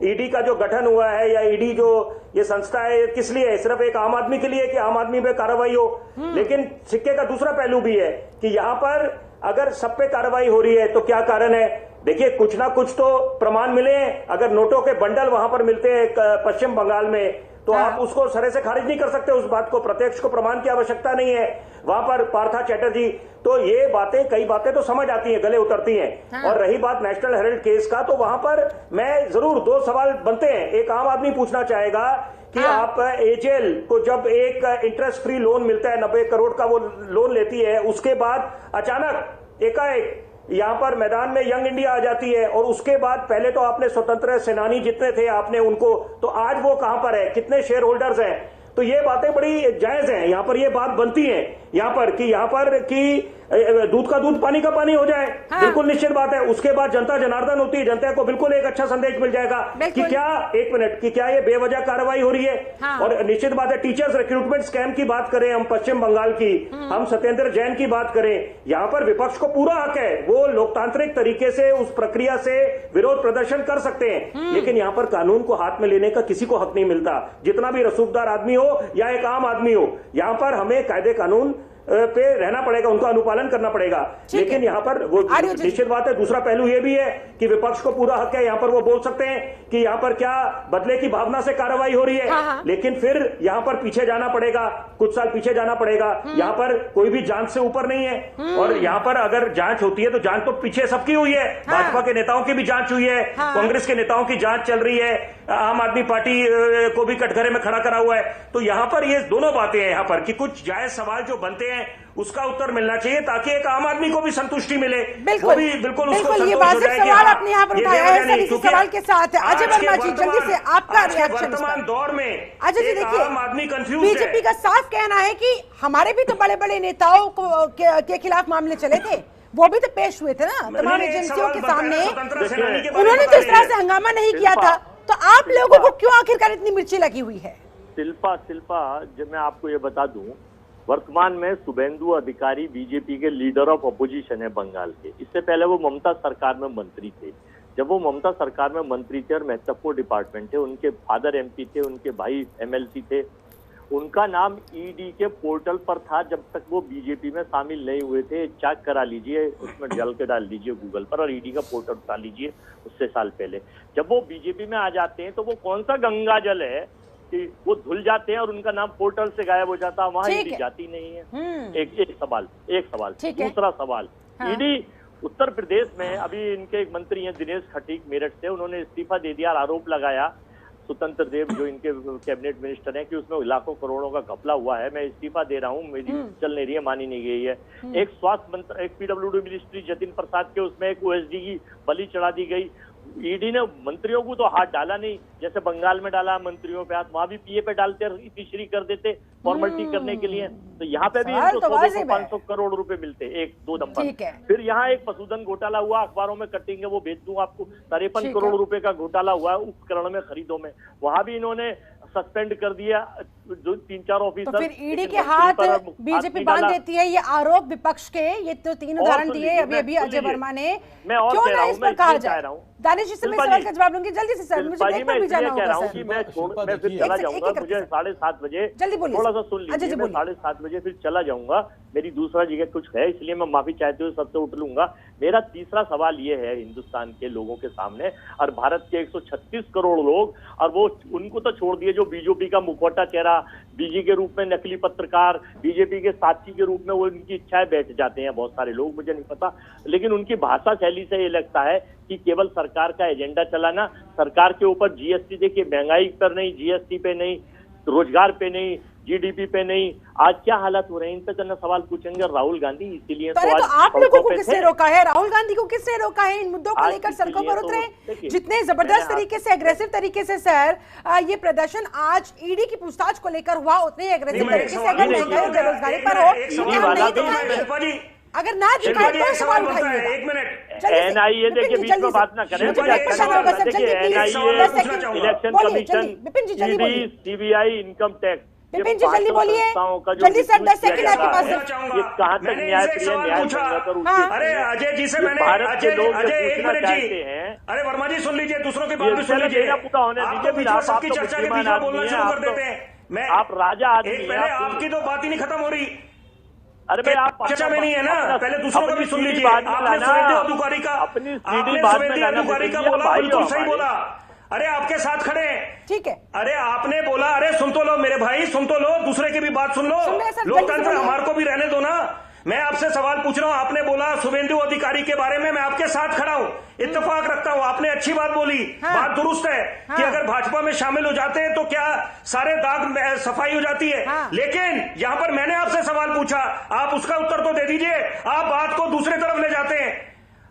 ईडी का जो गठन हुआ है या ईडी जो ये संस्था है, किस लिए है? सिर्फ एक आम आदमी के लिए कि आम आदमी पे कार्रवाई हो। लेकिन सिक्के का दूसरा पहलू भी है कि यहाँ पर अगर सब पे कार्रवाई हो रही है तो क्या कारण है? देखिए, कुछ ना कुछ तो प्रमाण मिले हैं। अगर नोटों के बंडल वहां पर मिलते हैं पश्चिम बंगाल में, तो आप उसको सरे से खारिज नहीं कर सकते। उस बात को, प्रत्यक्ष को प्रमाण की आवश्यकता नहीं है। वहां पर पार्था चैटर्जी, तो ये बातें, कई बातें तो समझ आती हैं, गले उतरती हैं। और रही बात नेशनल हेराल्ड केस का, तो वहां पर मैं जरूर 2 सवाल बनते हैं। एक आम आदमी पूछना चाहेगा कि आप एजेल को जब एक इंटरेस्ट फ्री लोन मिलता है, 90 करोड़ का वो लोन लेती है, उसके बाद अचानक एकाएक यहाँ पर मैदान में यंग इंडिया आ जाती है, और उसके बाद पहले तो आपने स्वतंत्र सेनानी जितने थे आपने उनको, तो आज वो कहां पर है? कितने शेयर होल्डर्स हैं? तो ये बातें बड़ी जायज हैं। यहाँ पर ये बात बनती है यहाँ पर कि दूध का दूध पानी का पानी हो जाए। बिल्कुल निश्चित बात है। उसके बाद जनता जनार्दन होती है, जनता को बिल्कुल एक अच्छा संदेश मिल जाएगा कि क्या, एक मिनट, कि क्या ये बेवजह कार्रवाई हो रही है। और निश्चित बात है, टीचर्स रिक्रूटमेंट स्कैम की बात करें हम पश्चिम बंगाल की, हम सत्येंद्र जैन की बात करें, यहाँ पर विपक्ष को पूरा हक है, वो लोकतांत्रिक तरीके से उस प्रक्रिया से विरोध प्रदर्शन कर सकते हैं। लेकिन यहाँ पर कानून को हाथ में लेने का किसी को हक नहीं मिलता, जितना भी रसूखदार आदमी हो या एक आम आदमी हो। यहाँ पर हमें कायदे कानून पे रहना पड़ेगा, उनका अनुपालन करना पड़ेगा। लेकिन यहाँ पर वो निश्चित बात है, दूसरा पहलू ये भी है कि विपक्ष को पूरा हक है, यहाँ पर वो बोल सकते हैं कि यहाँ पर क्या बदले की भावना से कार्रवाई हो रही है। लेकिन फिर यहाँ पर पीछे जाना पड़ेगा, कुछ साल पीछे जाना पड़ेगा। यहाँ पर कोई भी जांच से ऊपर नहीं है। और यहाँ पर अगर जांच होती है तो जांच तो पीछे सबकी हुई है, भाजपा के नेताओं की भी जांच हुई है, कांग्रेस के नेताओं की जांच चल रही है, आम आदमी पार्टी को भी कटघरे में खड़ा करा हुआ है। तो यहाँ पर ये दोनों बातें हैं यहाँ पर कि कुछ जायज सवाल जो बनते हैं उसका उत्तर मिलना चाहिए, ताकि एक आम आदमी को भी संतुष्टि मिले। बिल्कुल ये वाजिब सवाल आपने यहाँ पर उठाया है सर। इसी सवाल के साथ अजय वर्मा जी, जल्दी से आपका रिएक्शन। वर्तमान दौर में अजय जी, देखिए, आम आदमी कंफ्यूज है। बीजेपी का साफ कहना है कि हमारे भी तो बड़े बड़े नेताओं के खिलाफ मामले चले थे, वो भी तो पेश हुए थे ना तमाम एजेंसियों के सामने, उन्होंने तो इस तरह से हंगामा नहीं किया था, तो आप लोगों को क्यों आखिरकार इतनी मिर्ची लगी हुई है? शिल्पा जब मैं आपको ये बता दूं, वर्तमान में शुभेंदु अधिकारी बीजेपी के लीडर ऑफ अपोजिशन है बंगाल के। इससे पहले वो ममता सरकार में मंत्री थे। जब वो ममता सरकार में मंत्री थे और महत्वपूर्ण डिपार्टमेंट थे, उनके फादर एमपी थे, उनके भाई एमएलसी थे, उनका नाम ईडी के पोर्टल पर था जब तक वो बीजेपी में शामिल नहीं हुए थे। चेक करा लीजिए, उसमें डाल के डाल लीजिए गूगल पर और ईडी का पोर्टल उठा लीजिए उससे साल पहले। जब वो बीजेपी में आ जाते हैं तो वो कौन सा गंगा जल है कि वो धुल जाते हैं और उनका नाम पोर्टल से गायब हो जाता है, वहां ईडी जाती नहीं है। एक सवाल। दूसरा सवाल, ईडी उत्तर प्रदेश में अभी इनके एक मंत्री हैं दिनेश खटीक मेरठ से, उन्होंने इस्तीफा दे दिया और आरोप लगाया स्वतंत्र देव जो इनके कैबिनेट मिनिस्टर हैं कि उसमें लाखों करोड़ों का घपला हुआ है, मैं इस्तीफा दे रहा हूं, मेरी चल नहीं रही है, मानी नहीं गई है। एक स्वास्थ्य मंत्री, एक पीडब्ल्यूडी मिनिस्ट्री जतिन प्रसाद के, उसमें एक ओएसडी की बलि चढ़ा दी गई। ईडी ने मंत्रियों को तो हाथ डाला नहीं, जैसे बंगाल में डाला मंत्रियों पे हाथ, वहां भी पीए पे डालते तीसरी कर देते फॉर्मेलिटी करने के लिए। तो यहाँ पे भी इनको 100-500 करोड़ रुपए मिलते एक दो नंबर। फिर यहाँ एक पशुधन घोटाला हुआ, अखबारों में कटिंग है वो भेज दूं आपको, 53 करोड़ रुपए का घोटाला हुआ है उपकरण में खरीदों में, वहां भी इन्होंने सस्पेंड कर दिया जो 3-4 ऑफिसर। तो फिर ईडी के हाथ बीजेपी बांध देती है, ये आरोप विपक्ष के, ये तो 3 उदाहरण दिए अभी अजय वर्मा ने। क्यों ना इस पर कहा जाए? दानिश जी से मैं सवाल का जवाब लूंगी जल्दी से सर, मुझे ब्रेक पर भी जाना होगा सर। मैं फिर चला जाऊंगा, मुझे 7:30 बजे, जल्दी बोलिए, थोड़ा सा सुन लीजिए, मैं 7:30 बजे फिर चला जाऊंगा, मेरी दूसरा जगह कुछ है इसलिए मैं माफी चाहते हुए सबसे उठ लूंगा। मेरा तीसरा सवाल ये है हिंदुस्तान के लोगों के सामने और भारत के 136 करोड़ लोग, और वो उनको तो छोड़ दिए जो बीजेपी का मुखौटा चेहरा, बीजी के रूप में नकली पत्रकार, बीजेपी के साथी के रूप में वो उनकी इच्छाएं बैठ जाते हैं बहुत सारे लोग, मुझे नहीं पता, लेकिन उनकी भाषा शैली से ये लगता है कि केवल सरकार का एजेंडा चलाना, सरकार के ऊपर जीएसटी, देखिए महंगाई पर नहीं, जीएसटी पे नहीं, रोजगार पे नहीं, जीडीपी पे नहीं, आज क्या हालात हो रहे हैं इन पे करना सवाल पूछेंगे राहुल गांधी। इसीलिए तो आप लोगों को किसने रोका है? राहुल गांधी को किसने रोका है इन मुद्दों को लेकर सड़कों पर उतरे? जितने जबरदस्त तरीके से, एग्रेसिव तरीके से सर ये प्रदर्शन आज ईडी की पूछताछ को लेकर हुआ, उतने एग्रेसिव तरीके से अगर महंगाई और बेरोजगारी पर हो हम नहीं दिखाएंगे, अगर ना दिखाए तो सवाल उठाइएगा। एक मिनट, एनआईए देखिए बीच में बात ना करें, election commission, ED, CBI, income tax, Vipin ji जल्दी बोलिए, जल्दी सर 10 सेकंड आपके पास। ये कहाँ तक न्यायप्रिय न्याय? अरे अजय जी से मैंने, अजय एक मिनट जी, अरे वर्मा जी सुन लीजिए, दूसरों की बात भी सुन लीजिए, पूरा होने दीजिए, सबकी चर्चा के बीच में बोलना शुरू कर देते हैं। मैं आप राजा आदमी, पहले आपकी तो बात ही नहीं खत्म हो रही। अरे भाई आप चर्चा में नहीं है ना, पहले दूसरों का भी सुन लीजिए। आपने सुवेंदु अधिकारी का, बोला, बिल्कुल सही बोला। अरे आपके साथ खड़े हैं, ठीक है, अरे आपने बोला, अरे सुन तो लो मेरे भाई, सुन तो लो, दूसरे की भी बात सुन लो, लोकतंत्र हमारे को भी रहने दो ना। मैं आपसे सवाल पूछ रहा हूं, आपने बोला शुभेंदु अधिकारी के बारे में, मैं आपके साथ खड़ा हूं, इत्तेफाक रखता हूं, आपने अच्छी बात बोली, बात दुरुस्त है कि अगर भाजपा में शामिल हो जाते हैं तो क्या सारे दाग सफाई हो जाती है, लेकिन यहां पर मैंने आपसे सवाल पूछा, आप उसका उत्तर तो दे दीजिए। आप बात को दूसरी तरफ ले जाते हैं,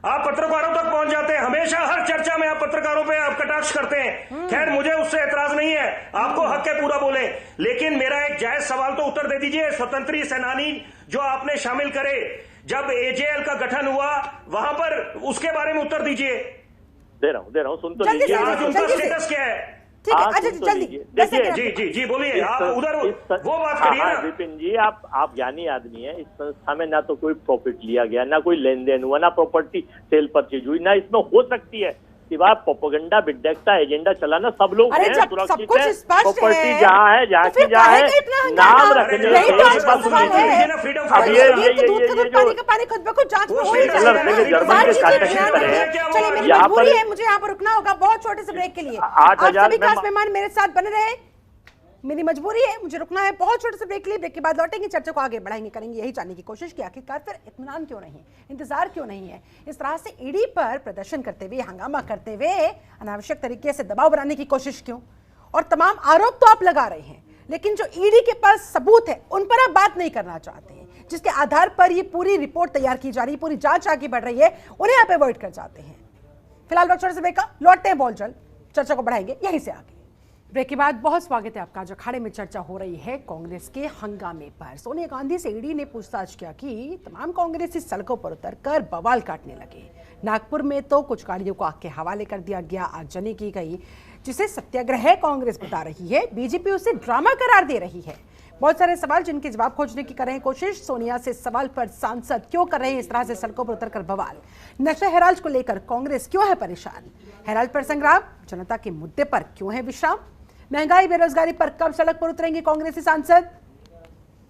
आप पत्रकारों तक पहुंच जाते हैं, हमेशा हर चर्चा में आप पत्रकारों पे आप कटाक्ष करते हैं। खैर मुझे उससे एतराज नहीं है, आपको हक है पूरा बोले, लेकिन मेरा एक जायज सवाल तो उत्तर दे दीजिए। स्वतंत्र सेनानी जो आपने शामिल करे, जब एजेएल का गठन हुआ वहां पर, उसके बारे में उत्तर दीजिए। दे रहा हूं, सुन तो लीजिए, उनका स्टेटस क्या है? देखिए जी बोलिए, आप उधर वो बात करिए ना। विपिन जी आप ज्ञानी आदमी हैं, इस संस्था में ना तो कोई प्रॉफिट लिया गया, ना कोई लेन देन हुआ, ना प्रॉपर्टी सेल परचेज हुई, ना इसमें हो सकती है सिवाय प्रोपेगेंडा विड्डकता एजेंडा चलाना। सब लोग हैं, सुरक्षित है, प्रॉपर्टी जहाँ है, जहाँ की जहाँ है, नाम रखने पानी खुद ब खुद जांच में हो ही जाएगा। मुझे यहाँ पर रुकना होगा बहुत छोटे से ब्रेक के लिए। आप सभी खास मेहमान मेरे साथ बने रहे, मेरी मजबूरी है, मुझे रुकना है बहुत छोटे से ब्रेक के लिए। ब्रेक के बाद लौटेंगे, चर्चा को आगे बढ़ाएंगे, करेंगे यही जानने की कोशिश कि आखिरकार फिर इत्मीनान क्यों नहीं है, इंतजार क्यों नहीं है, इस तरह से ईडी पर प्रदर्शन करते हुए, हंगामा करते हुए अनावश्यक तरीके से दबाव बनाने की कोशिश क्यों? और तमाम आरोप तो आप लगा रहे हैं, लेकिन जो ईडी के पास सबूत है उन पर आप बात नहीं करना चाहते हैं, जिसके आधार पर ये पूरी रिपोर्ट तैयार की जा रही है, पूरी जांच आगे बढ़ रही है, उन्हें आप अवॉइड कर जाते हैं। फिलहाल छोटे से ब्रेक का, लौटते हैं, बोल चल चर्चा को बढ़ाएंगे यहीं से आगे। ब्रेक के बाद बहुत स्वागत है आपका। आज अखाड़े में चर्चा हो रही है कांग्रेस के हंगामे पर। सोनिया गांधी से ईडी ने पूछताछ किया कि तमाम कांग्रेसी सड़कों पर उतरकर बवाल काटने लगे। नागपुर में तो कुछ गाड़ियों को आग के हवाले कर दिया गया, आगजनी की गई, जिसे सत्याग्रह कांग्रेस बता रही है। बीजेपी उसे ड्रामा करार दे रही है। बहुत सारे सवाल जिनके जवाब खोजने की कर रहे हैं कोशिश। सोनिया से सवाल पर सांसद क्यों कर रहे हैं इस तरह से सड़कों पर उतरकर बवाल? नशा हेराल्ड को लेकर कांग्रेस क्यों है परेशान? हेराल्ड पर संग्राम, जनता के मुद्दे पर क्यों है विश्राम? महंगाई बेरोजगारी पर कब सड़क पर उतरेंगे कांग्रेसी सांसद?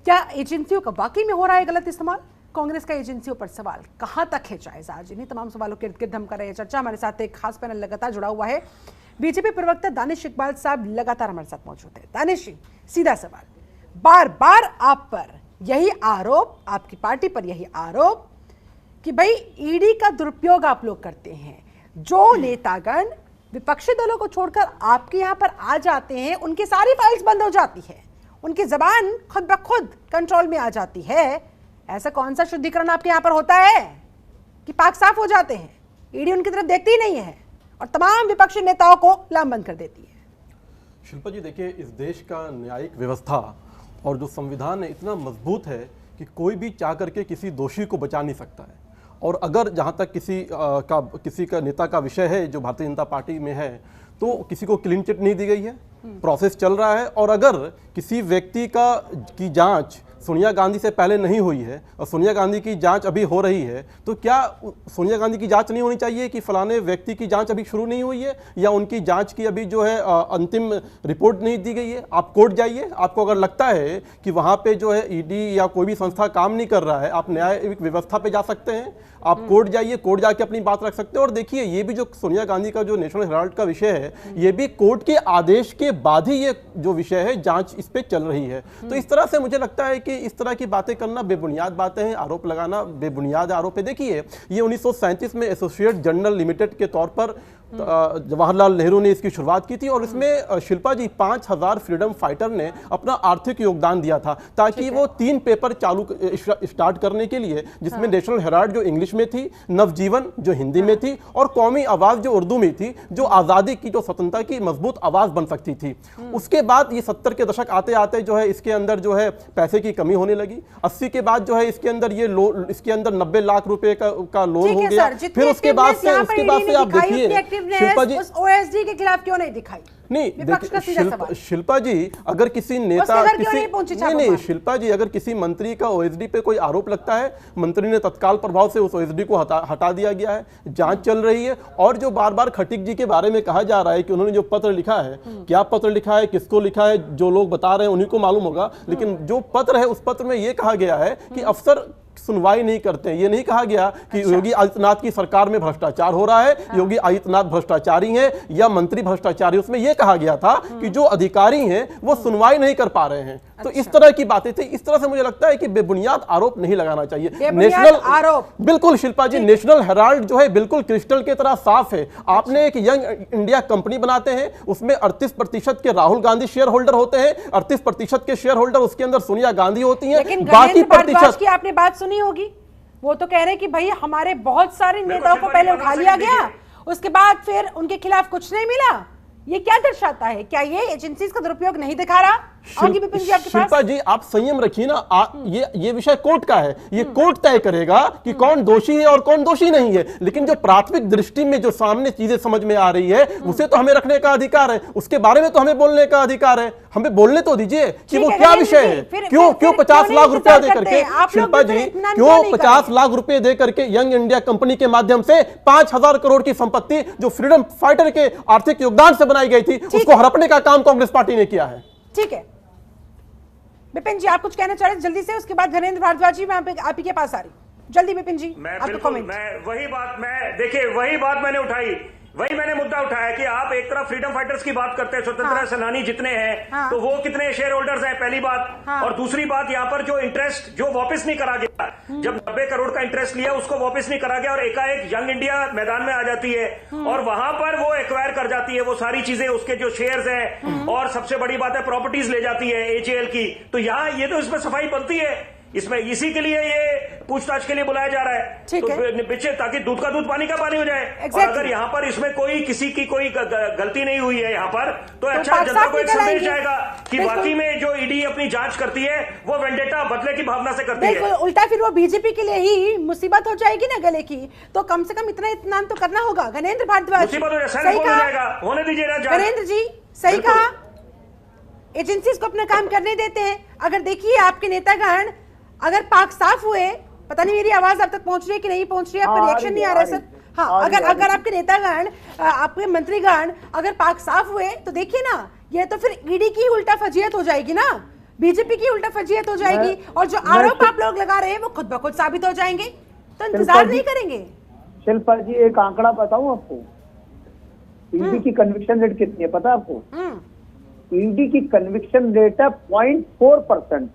क्या एजेंसियों का वाकई में हो रहा है गलत इस्तेमाल? कांग्रेस का एजेंसियों पर सवाल कहां तक है जायजा? आज इन्हीं तमाम सवालों के इर्द गिर्द हम कर रहे हैं चर्चा। हमारे साथ एक खास पैनल लगातार जुड़ा हुआ है। बीजेपी प्रवक्ता दानिश इकबाल साहब लगातार हमारे साथ मौजूद है। दानिश जी, सीधा सवाल, बार बार आप पर यही आरोप, आपकी पार्टी पर यही आरोप कि भाई ईडी का दुरुपयोग आप लोग करते हैं। जो नेतागण विपक्षी दलों को छोड़कर आपके यहां पर आ जाते हैं, उनकी सारी फाइल्स बंद हो जाती है, उनकी जबान खुद ब खुद कंट्रोल में आ जाती है। ऐसा कौन सा शुद्धिकरण आपके यहां पर होता है कि पाक साफ हो जाते हैं? ईडी उनकी तरफ देखती ही नहीं है और तमाम विपक्षी नेताओं को लामबंद कर देती है। शिल्पा जी, देखिए, इस देश का न्यायिक व्यवस्था और जो संविधान है इतना मजबूत है कि कोई भी चाह करके किसी दोषी को बचा नहीं सकता है। और अगर जहाँ तक किसी का नेता का विषय है जो भारतीय जनता पार्टी में है, तो किसी को क्लीन चिट नहीं दी गई है, प्रोसेस चल रहा है। और अगर किसी व्यक्ति की जांच सोनिया गांधी से पहले नहीं हुई है और सोनिया गांधी की जांच अभी हो रही है, तो क्या सोनिया गांधी की जांच नहीं होनी चाहिए कि फलाने व्यक्ति की जांच अभी शुरू नहीं हुई है या उनकी जांच की अभी जो है अंतिम रिपोर्ट नहीं दी गई है? आप कोर्ट जाइए। आपको अगर लगता है कि वहां पे जो है ईडी या कोई भी संस्था काम नहीं कर रहा है, आप न्यायिक व्यवस्था पे जा सकते हैं, आप कोर्ट जाइए, कोर्ट जाके अपनी बात रख सकते हैं। और देखिए, ये भी जो सोनिया गांधी का जो नेशनल हेराल्ड का विषय है, ये भी कोर्ट के आदेश के बाद ही ये जो विषय है जांच इस पे चल रही है। तो इस तरह से मुझे लगता है कि इस तरह की बातें करना बेबुनियाद बातें हैं, आरोप लगाना बेबुनियाद आरोप है। देखिए, ये 1937 में एसोसिएट जर्नल लिमिटेड के तौर पर जवाहरलाल नेहरू ने इसकी शुरुआत की थी और इसमें शिल्पा जी 5000 फ्रीडम फाइटर ने अपना आर्थिक योगदान दिया था ताकि वो 3 पेपर चालू स्टार्ट करने के लिए, जिसमें नेशनल हेराल्ड जो इंग्लिश में थी, नवजीवन जो हिंदी में थी और कौमी आवाज जो उर्दू में थी, जो आज़ादी की, जो स्वतंत्रता की मजबूत आवाज बन सकती थी। उसके बाद ये 70 के दशक आते आते जो है इसके अंदर जो है पैसे की कमी होने लगी। 80 के बाद जो है इसके अंदर इसके अंदर 90 लाख रुपए का लोन हो गया। फिर उसके बाद से आप देखिए शिल्पा जी, उस ओएसडी के खिलाफ क्यों नहीं दिखाई? नहीं, शिल्पा जी, अगर किसी नेता नहीं शिल्पा जी, अगर किसी मंत्री का ओएसडी पे कोई आरोप लगता है, मंत्री ने तत्काल प्रभाव से उस ओएसडी को हटा दिया गया है, जांच चल रही है। और जो बार बार खटीक जी के बारे में कहा जा रहा है कि उन्होंने जो पत्र लिखा है, क्या पत्र लिखा है, किसको लिखा है, जो लोग बता रहे हैं उन्हीं को मालूम होगा, लेकिन जो पत्र है उस पत्र में यह कहा गया है कि अफसर सुनवाई नहीं करते हैं। ये नहीं कहा गया कि योगी आदित्यनाथ की सरकार में भ्रष्टाचार हो रहा है, योगी आदित्यनाथ भ्रष्टाचारी हैं या मंत्री भ्रष्टाचारी। उसमें यह कहा गया था कि जो अधिकारी हैं वो सुनवाई नहीं कर पा रहे हैं। तो इस तरह की बातें थी। इस तरह से मुझे लगता है कि बेबुनियाद आरोप नहीं लगाना चाहिए। नेशनल आरोप, बिल्कुल शिल्पा जी, नेशनल हेराल्ड जो है बिल्कुल क्रिस्टल की तरह साफ है। आपने एक यंग इंडिया कंपनी बनाते हैं, उसमें 38% के राहुल गांधी शेयर होल्डर होते हैं, 38% के शेयर होल्डर उसके अंदर सोनिया गांधी होती है, बाकी प्रतिशत की आपने बात सुनी होगी, वो तो कह रहे हैं कि भाई हमारे बहुत सारे नेताओं को पहले उठा लिया गया, उसके बाद फिर उनके खिलाफ कुछ नहीं मिला। ये क्या दर्शाता है? क्या ये एजेंसीज का दुरुपयोग नहीं दिखा रहा? शिल्पा जी, आप संयम रखिए ना। ये विषय कोर्ट का है, ये कोर्ट तय करेगा कि कौन दोषी है और कौन दोषी नहीं है। लेकिन जो प्राथमिक दृष्टि में जो सामने चीजें समझ में आ रही है, उसे तो हमें रखने का अधिकार है, उसके बारे में तो हमें बोलने का अधिकार है। हमें बोलने तो दीजिए कि वो क्या विषय है। क्यों 50 लाख रुपया दे करके, शिल्पा जी, क्यों 50 लाख रुपए दे करके यंग इंडिया कंपनी के माध्यम से 5000 करोड़ की संपत्ति जो फ्रीडम फाइटर के आर्थिक योगदान से बनाई गई थी, उसको हड़पने का काम कांग्रेस पार्टी ने किया है। ठीक है विपिन जी, आप कुछ कहना चाह रहे हैं जल्दी से, उसके बाद धर्मेंद्र भारद्वाज जी, मैं आप ही के पास आ रही जल्दी। विपिन जी, आपका कमेंट। वही बात मैंने उठाई, वही मैंने मुद्दा उठाया कि आप एक तरफ फ्रीडम फाइटर्स की बात करते हैं, स्वतंत्रता सेनानी जितने हैं, तो वो कितने शेयर होल्डर्स हैं, पहली बात। और दूसरी बात, यहाँ पर जो इंटरेस्ट जो वापस नहीं करा गया, जब 90 करोड़ का इंटरेस्ट लिया उसको वापस नहीं करा गया और एकाएक यंग इंडिया मैदान में आ जाती है और वहां पर वो एक्वायर कर जाती है वो सारी चीजें, उसके जो शेयर्स हैं, और सबसे बड़ी बात है प्रॉपर्टीज ले जाती है एचएएल की। तो यहाँ ये तो इसमें सफाई बनती है। इसमें इसी के लिए ये पूछताछ के लिए बुलाया जा रहा है, तो पीछे ताकि दूध का दूध पानी का पानी हो जाए। और अगर यहाँ पर इसमें कोई किसी की कोई गलती नहीं हुई है यहाँ पर, तो अच्छा जनता को एक संदेश जाएगा कि बाकी में जो ईडी अपनी जांच करती है वो वेंडेटा बदले की भावना से करती है। उल्टा फिर वो बीजेपी के लिए ही मुसीबत हो जाएगी ना गले की, तो कम से कम इतना इत्मीनान तो करना होगा। गणेंद्र भारद्वाज, सही कहा, होने दीजिए ना गणेंद्र जी, सही कहा, एजेंसीज को अपना काम करने देते हैं। अगर देखिए आपके नेतागण अगर पाक साफ हुए, पता नहीं मेरी आवाज अब तक पहुंच रही है कि नहीं पहुंच रही है, आपका रिएक्शन नहीं आ रहा है सर। हाँ, अगर आपके नेतागण, आपके मंत्रीगण अगर पाक साफ हुए तो देखिए ना, ये तो फिर ईडी की उल्टा फजीयत हो जाएगी ना, बीजेपी की उल्टा फजीयत हो जाएगी, और जो आरोप आप लोग लगा रहे हैं वो खुद ब खुद साबित हो जाएंगे, तो इंतजार नहीं करेंगे। शिल्पा जी, एक आंकड़ा बताऊं आपको, ईडी की कन्विक्शन रेट कितनी है पता है आपको? ईडी की कन्विक्शन रेट है 0.4%।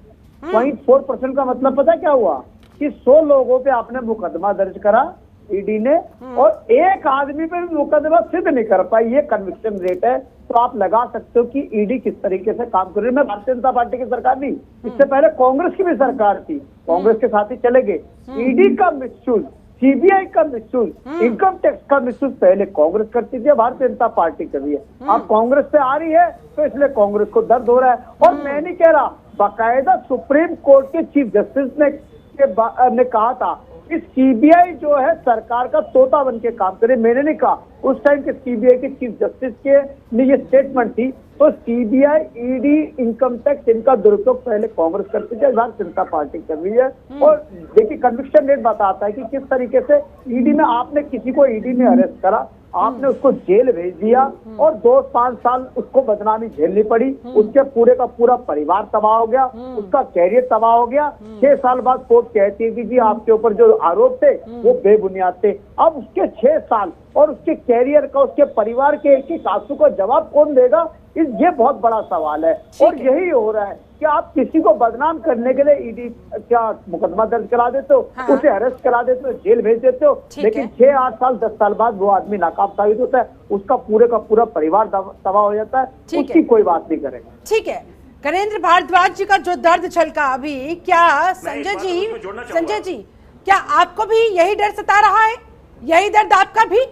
0.4% का मतलब पता क्या हुआ कि 100 लोगों पे आपने मुकदमा दर्ज करा ईडी ने, और एक आदमी पे भी मुकदमा सिद्ध नहीं कर पाई, ये कन्विक्शन रेट है। तो आप लगा सकते हो कि ईडी किस तरीके से काम कर रही है। मैं भारतीय जनता पार्टी की सरकार नहीं, इससे पहले कांग्रेस की भी सरकार थी, कांग्रेस के साथ ही चले गए। ईडी का मिसयूज, सीबीआई का मिसयूज, इनकम टैक्स का मिसयूज पहले कांग्रेस करती थी, भारतीय जनता पार्टी कर रही है। अब कांग्रेस से आ रही है तो इसलिए कांग्रेस को दर्द हो रहा है। और मैं नहीं कह रहा, बाकायदा सुप्रीम कोर्ट के चीफ जस्टिस ने कहा था कि सीबीआई जो है सरकार का तोता बन के काम करे। मैंने नहीं कहा, उस टाइम के सीबीआई के चीफ जस्टिस के लिए ये स्टेटमेंट थी। तो सीबीआई, ईडी, इनकम टैक्स, इनका दुरुपयोग पहले कांग्रेस करती थी, भारतीय जनता पार्टी कर रही है। और देखिए कन्विक्शन रेट बताता है कि किस तरीके से ईडी में, आपने किसी को ईडी में अरेस्ट करा, आपने उसको जेल भेज दिया और 2-5 साल उसको बदनामी झेलनी पड़ी, उसके पूरे का पूरा परिवार तबाह हो गया, उसका कैरियर तबाह हो गया। 6 साल बाद कोर्ट कहती है कि जी आपके ऊपर जो आरोप थे वो बेबुनियाद थे। अब उसके 6 साल और उसके कैरियर का, उसके परिवार के एक एक आंसू का जवाब कौन देगा, ये बहुत बड़ा सवाल है। और यही हो रहा है कि आप किसी को बदनाम करने के लिए ईडी क्या मुकदमा दर्ज करा देते हो, उसे अरेस्ट करा देते हो, जेल भेज देते हो, लेकिन 6-8 साल 10 साल बाद वो आदमी नाकाम साबित होता है, उसका पूरे का पूरा परिवार तबाह हो जाता है, उसकी कोई बात नहीं करेगा। ठीक है, गणेंद्र भारद्वाज जी का जो दर्द छलका अभी, क्या संजय जी क्या आपको भी यही डर सता रहा है, यही दर्द आपका भी,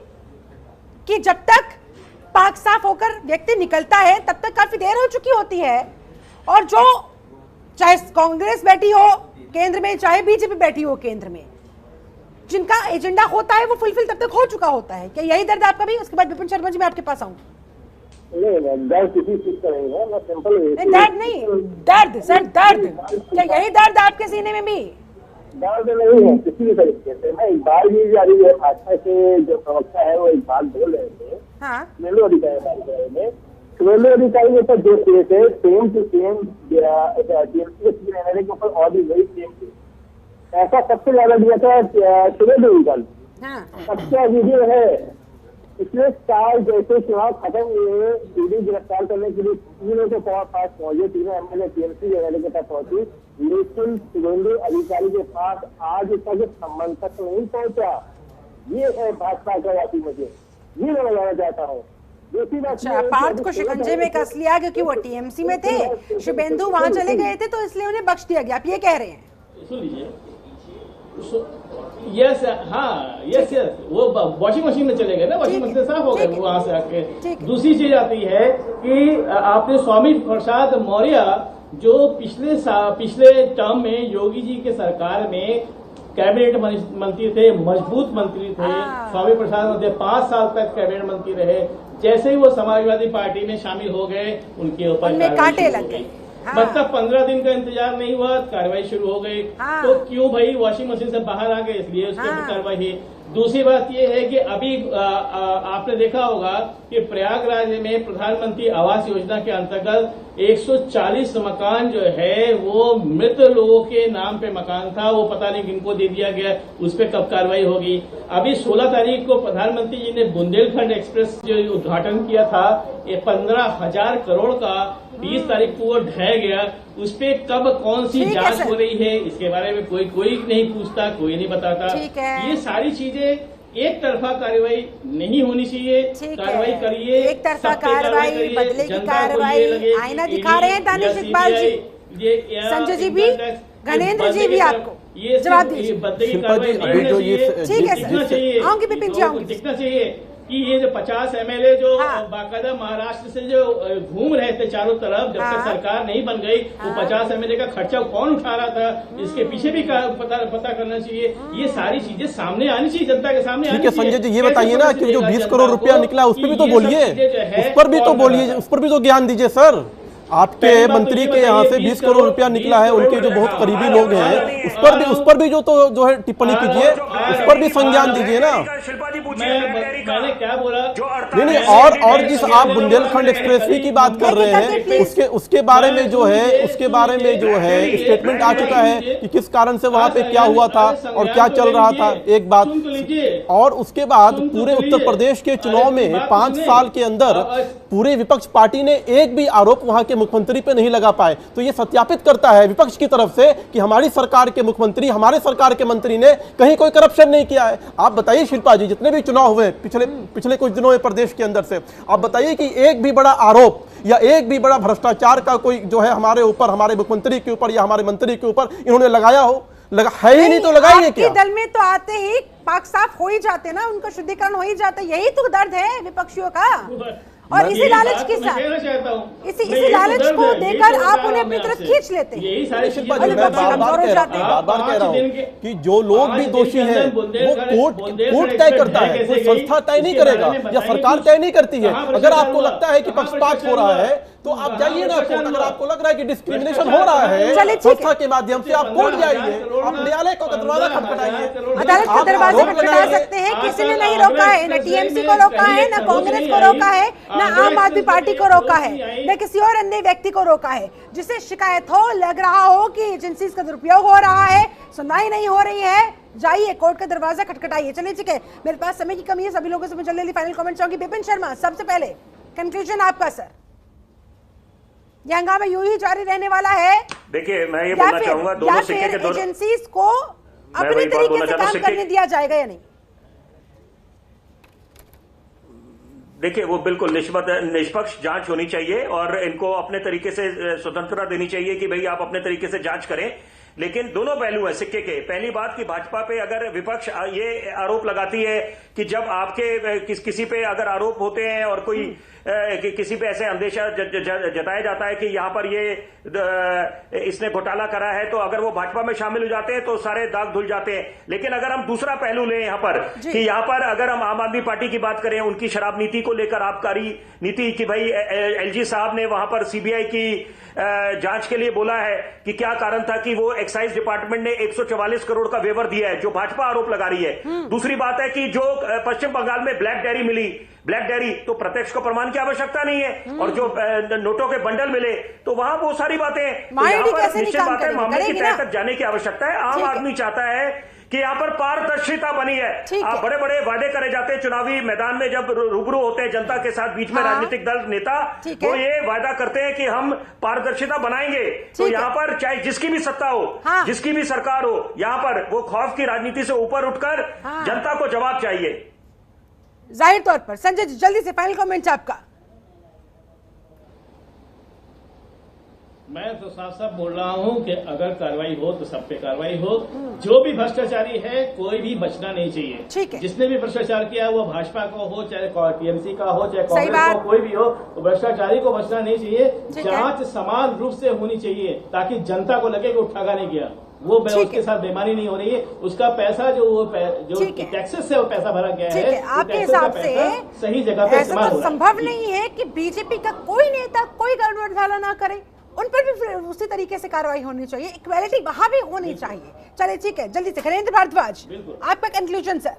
कि जब तक पाक साफ होकर व्यक्ति निकलता है तब तक काफी देर हो चुकी होती है, और जो चाहे कांग्रेस बैठी हो केंद्र में, चाहे बीजेपी बैठी हो केंद्र में, जिनका एजेंडा होता है वो फुलफिल तब तक हो चुका होता है? क्या यही दर्द आपका भी? उसके बाद विपिन शर्मा जी मैं आपके पास आऊं। दर्द किसी चीज का नहीं है, मैं सिंपल दर्द नहीं, दर्द सर, दर्द, क्या यही दर्द आपके सीने में भी? दर्द नहीं है किसी भी तरीके से। मैं इकबाल जी है भाजपा के जो प्रवक्ता है वो एक बात बोल रहे थे, मेलो अधिकारी बात कर रहे थे, मेलो अधिकारी के ऊपर जो केस है सेम टू सेम के ऊपर और भी वही सेम केस, ऐसा सबसे ज्यादा दिया था सुरेंद्र अधिकारी। सबसे वीडियो है, पिछले साल जैसे चुनाव खत्म हुए, ईडी गिरफ्तार करने के लिए तीनों के पास पहुंचे, तीनों एमएलए टीएमसी के पास पहुंची, लेकिन सुरेंद्र अधिकारी के पास आज तक संबंध तक नहीं पहुंचा। ये है भाजपा का वासी, मुझे ये मैं बताना चाहता हूँ। अच्छा, पार्थ को शिकंजे में कस लिया क्योंकि वो टीएमसी में थे, शुभेंदु वहां चले गए थे तो इसलिए उन्हें बख्श दिया गया, आप ये कह रहे हैं? सुन लीजिए, यस, हाँ, यस, वो वॉशिंग मशीन में चले गए ना, वॉशिंग मशीन साफ हो गए वहां से आके। दूसरी चीज आती है कि आपने स्वामी प्रसाद मौर्य जो पिछले टर्म में योगी जी के सरकार में कैबिनेट मंत्री थे, मजबूत मंत्री थे, स्वामी प्रसाद मौर्य 5 साल तक कैबिनेट मंत्री रहे। जैसे ही वो समाजवादी पार्टी में शामिल हो गए, उनके ऊपर कांटे लग गए। मतलब 15 दिन का इंतजार नहीं हुआ, कार्रवाई शुरू हो गई। तो क्यों भाई वॉशिंग मशीन से बाहर आ गए, इसलिए उसके ऊपर कार्रवाई। दूसरी बात यह है कि अभी आपने देखा होगा कि प्रयागराज में प्रधानमंत्री आवास योजना के अंतर्गत 140 मकान जो है वो मृत लोगों के नाम पे मकान था, वो पता नहीं किनको दे दिया गया, उस पर कब कार्रवाई होगी। अभी 16 तारीख को प्रधानमंत्री जी ने बुंदेलखंड एक्सप्रेस जो उद्घाटन किया था, ये 15,000 करोड़ का 20 तारीख को वो ढह गया, उस पे कब कौन सी जांच हो रही है इसके बारे में कोई नहीं पूछता, कोई नहीं बताता। ये सारी चीजें एक तरफा कार्रवाई नहीं होनी चाहिए। कार्रवाई करिए, एक तरफा कार्रवाई, बदले की कार्रवाई, आईना दिखा रहे हैं दानिश इकबाल जी, संजय जी भी घनेंद्र जी भी आपको जवाब दीजिए। शिल्पा जी, अभी जो ये ठीक है सर, आऊंगी बिपिन जी, आऊंगी। दिखना चाहिए कि ये जो 50 MLA जो बाकायदा महाराष्ट्र से जो घूम रहे थे चारों तरफ, जब तक सरकार नहीं बन गई, वो 50 MLA का खर्चा कौन उठा रहा था, इसके पीछे भी पता करना चाहिए। ये सारी चीजें सामने आनी चाहिए, जनता के सामने। ठीक है संजय जी, ये बताइए ना कि जो 20 करोड़ रुपया निकला उस पर भी तो बोलिए, उस पर भी तो बोलिए, उस पर भी तो ज्ञान दीजिए सर। आपके मंत्री के यहाँ से 20 करोड़ रुपया निकला है, उनके जो बहुत करीबी लोग हैं उस पर भी जो है टिप्पणी कीजिए, उस पर भी संज्ञान दीजिए ना। मैंने क्या बोला? नहीं, और जिस आप बुंदेलखंड एक्सप्रेसवे की बात कर रहे हैं उसके बारे में जो है स्टेटमेंट आ चुका है कि किस कारण से वहां पे क्या हुआ था और क्या चल रहा था, एक बात। और उसके बाद पूरे उत्तर प्रदेश के चुनाव में 5 साल के अंदर पूरे विपक्ष पार्टी ने एक भी आरोप वहां के मुख्यमंत्री पे नहीं लगा पाए। तो ये सत्यापित करता है विपक्ष की तरफ से कि हमारी सरकार के मुख्यमंत्री, हमारे सरकार के मंत्री ने कहीं कोई करप्शन नहीं किया है। आप बताइए शिल्पा जी, जितने भी चुनाव हुए पिछले कुछ दिनों में प्रदेश के अंदर से, आप बताइए कि एक भी बड़ा आरोप या एक भी बड़ा भ्रष्टाचार का कोई जो है हमारे ऊपर, हमारे मुख्यमंत्री के ऊपर या हमारे मंत्री के ऊपर इन्होंने लगाया हो? है ही नहीं तो लगाएंगे क्या? दल में तो आते ही पाक साफ हो ही जाते ना, उनका शुद्धिकरण हो ही जाता, यही तो दर्द है विपक्षियों का। और इसी लालच के साथ, इसी लालच को देकर आप उन्हें अपनी तरफ खींच लेते हैं। बार बार कह रहा हूँ कि जो लोग भी दोषी हैं वो कोर्ट तय करता है, कोई संस्था तय नहीं करेगा या सरकार तय नहीं करती है। अगर आपको लगता है कि पक्षपात हो रहा है तो आप जाइए ना कोर्ट। अगर आपको लग रहा है कि डिस्क्रिमिनेशन हो रहा है संस्था के माध्यम से, आप कोर्ट जाइए, आप न्यायालय का दरवाजा खटखटाइए। अदालत का दरवाजा खटखटा सकते हैं, किसी ने नहीं रोका है, न टीएमसी को रोका है, न कांग्रेस को रोका है, न आम आदमी पार्टी को रोका है, न किसी और अन्य व्यक्ति को रोका है। जिसे शिकायत हो, लग रहा हो कि एजेंसीज का दुरुपयोग हो रहा है, सुनवाई नहीं हो रही है, जाइए कोर्ट का दरवाजा खटखटाइए। चलिए ठीक है, मेरे पास समय की कमी है, सभी लोगों से मैं जल्दी फाइनल कमेंट चाहूंगी। बिपिन शर्मा, सबसे पहले कंक्लूजन आपका सर, ये हंगामा यूं ही जारी रहने वाला है? देखिए मैं ये बोलना चाहूंगा, दोनों सिक्के के दोनों एजेंसीज को अपने तरीके से काम करने दिया जाएगा या नहीं? देखिए वो बिल्कुल निष्पक्ष जांच होनी चाहिए और इनको अपने तरीके से स्वतंत्रता देनी चाहिए कि भाई आप अपने तरीके से जांच करें। लेकिन दोनों पहलू है सिक्के के। पहली बात कि भाजपा पे अगर विपक्ष ये आरोप लगाती है कि जब आपके किसी पे अगर आरोप होते हैं और कोई किसी पे ऐसे अंदेशा जताया जाता है कि यहाँ पर ये इसने घोटाला करा है, तो अगर वो भाजपा में शामिल हो जाते हैं तो सारे दाग धुल जाते हैं। लेकिन अगर हम दूसरा पहलू लें यहाँ पर कि यहाँ पर अगर हम आम आदमी पार्टी की बात करें, उनकी शराब नीति को लेकर आबकारी नीति कि भाई एलजी साहब ने वहां पर सीबीआई की जांच के लिए बोला है कि क्या कारण था कि वो एक्साइज डिपार्टमेंट ने 144 करोड़ का वेवर दिया है, जो भाजपा आरोप लगा रही है। दूसरी बात है कि जो पश्चिम बंगाल में ब्लैक डायरी मिली, ब्लैक डायरी तो प्रत्यक्ष को प्रमाण की आवश्यकता नहीं है, और जो नोटों के बंडल मिले तो वहां वो सारी बातें, तो यहाँ पर निश्चित बात है मामले की तह तक जाने की आवश्यकता है। आम आदमी चाहता है कि यहाँ पर पारदर्शिता बनी है। आप बड़े बड़े वादे करे जाते हैं चुनावी मैदान में, जब रूबरू होते हैं जनता के साथ, बीच में राजनीतिक दल नेता वो ये वादा करते हैं कि हम पारदर्शिता बनाएंगे। तो यहाँ पर चाहे जिसकी भी सत्ता हो, जिसकी भी सरकार हो, यहाँ पर वो खौफ की राजनीति से ऊपर उठकर जनता को जवाब चाहिए। जाहिर तौर पर संजय जी, जल्दी से फाइनल कमेंट आपका। मैं तो साफ साफ बोल रहा हूं कि अगर कार्रवाई हो तो सब पे कार्रवाई हो। जो भी भ्रष्टाचारी है कोई भी बचना नहीं चाहिए। ठीक है, जिसने भी भ्रष्टाचार किया वो भाजपा को हो, चाहे टीएमसी का हो, चाहे कांग्रेस को, कोई भी हो, तो भ्रष्टाचारी को बचना नहीं चाहिए। जांच समान रूप से होनी चाहिए ताकि जनता को लगे कि ठगा नहीं गया, वो उसके साथ बेईमानी नहीं हो रही है। उसका पैसा जो टैक्सेस से वो पैसा भरा गया है, आपके हिसाब से सही जगह पे ऐसा तो संभव नहीं है कि बीजेपी का कोई नेता कोई गड़बड़ घाला ना करे, उन पर भी उसी तरीके से कार्रवाई होनी चाहिए, इक्वालिटी वहां भी होनी चाहिए। चलिए ठीक है, जल्दी से घरेंद्र भारद्वाज, आपका conclusion sir.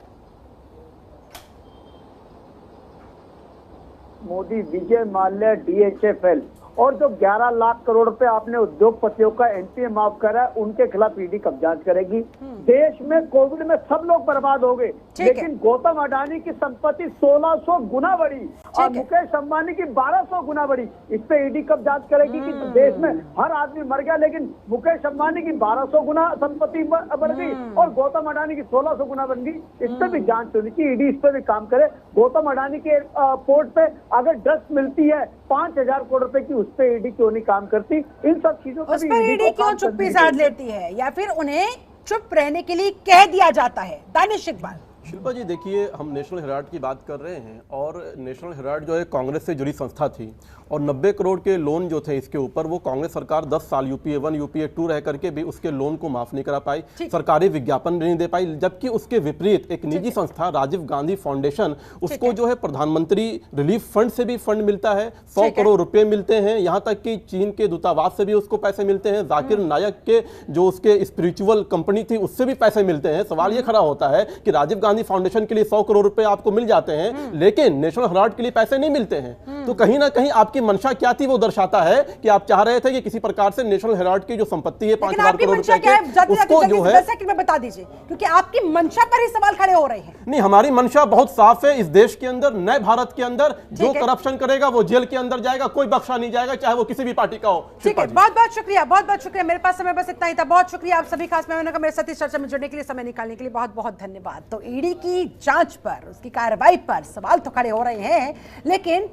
Modi, Vijay Mallya, DHFL और जो 11 लाख करोड़ रुपए आपने उद्योगपतियों का एनपीए माफ करा, उनके खिलाफ ईडी कब जांच करेगी? देश में कोविड में सब लोग बर्बाद हो गए, लेकिन गौतम अडानी की संपत्ति 1600 गुना बढ़ी और मुकेश अंबानी की 1200 गुना बढ़ी। इस पे ईडी कब जांच करेगी कि देश में हर आदमी मर गया, लेकिन मुकेश अंबानी की 1200 गुना संपत्ति बढ़ गई और गौतम अडानी की 1600 गुना बन गई। इस पे भी जांच होनी चाहिए, ईडी इस पे भी काम करे। गौतम अडानी के पोर्ट पे अगर ड्रग्स मिलती है 5000 करोड़ रुपए की, उस पर ईडी क्यों नहीं काम करती, इन सब चीजों उस पर ईडी क्यों चुप्पी साध लेती है, या फिर उन्हें चुप रहने के लिए कह दिया जाता है। दानिश इकबाल। शिल्पा जी देखिए, हम नेशनल हेराल्ड की बात कर रहे हैं और नेशनल हेराल्ड जो है कांग्रेस से जुड़ी संस्था थी और 90 करोड़ के लोन जो थे इसके ऊपर वो कांग्रेस सरकार 10 साल यूपीए 1 यूपीए 2 रह करके भी उसके लोन को माफ नहीं करा पाई, सरकारी विज्ञापन नहीं दे पाई। जबकि उसके विपरीत एक निजी संस्था राजीव गांधी फाउंडेशन, उसको जो है प्रधानमंत्री रिलीफ फंड से भी फंड मिलता है, 100 करोड़ रुपए मिलते हैं, यहाँ तक कि चीन के दूतावास से भी उसको पैसे मिलते हैं, जाकिर नायक के जो उसके स्पिरिचुअल कंपनी थी उससे भी पैसे मिलते हैं। सवाल ये खड़ा होता है कि राजीव गांधी फाउंडेशन के लिए 100 करोड़ रुपए आपको मिल जाते हैं लेकिन नेशनल हेराल्ड के लिए पैसे नहीं मिलते हैं, तो कहीं ना कहीं आपकी मंशा क्या थी वो दर्शाता है कि आप चाह रहे थे कि किसी प्रकार से नेशनल हेराल्ड की जो संपत्ति है 5000 करोड़ रुपए की उसको जो है 10 सेकंड में बता दीजिए, क्योंकि आपकी मंशा पर ही सवाल खड़े हो रहे हैं। नहीं, हमारी मंशा बहुत साफ है। इस देश के अंदर, नए भारत के अंदर जो करप्शन करेगा वो जेल के अंदर जाएगा, कोई बख्शा नहीं जाएगा, चाहे वो किसी भी पार्टी का हो। ठीक है, बहुत बहुत शुक्रिया, बहुत बहुत शुक्रिया। मेरे पास समय बस इतना ही था। बहुत शुक्रिया आप सभी, खास मेहमानों का मेरे साथ इस चर्चा में जुड़ने के लिए, समय निकालने के लिए बहुत बहुत धन्यवाद। तो ईडी की जांच पर, उसकी कार्रवाई पर सवाल तो खड़े हो रहे हैं, लेकिन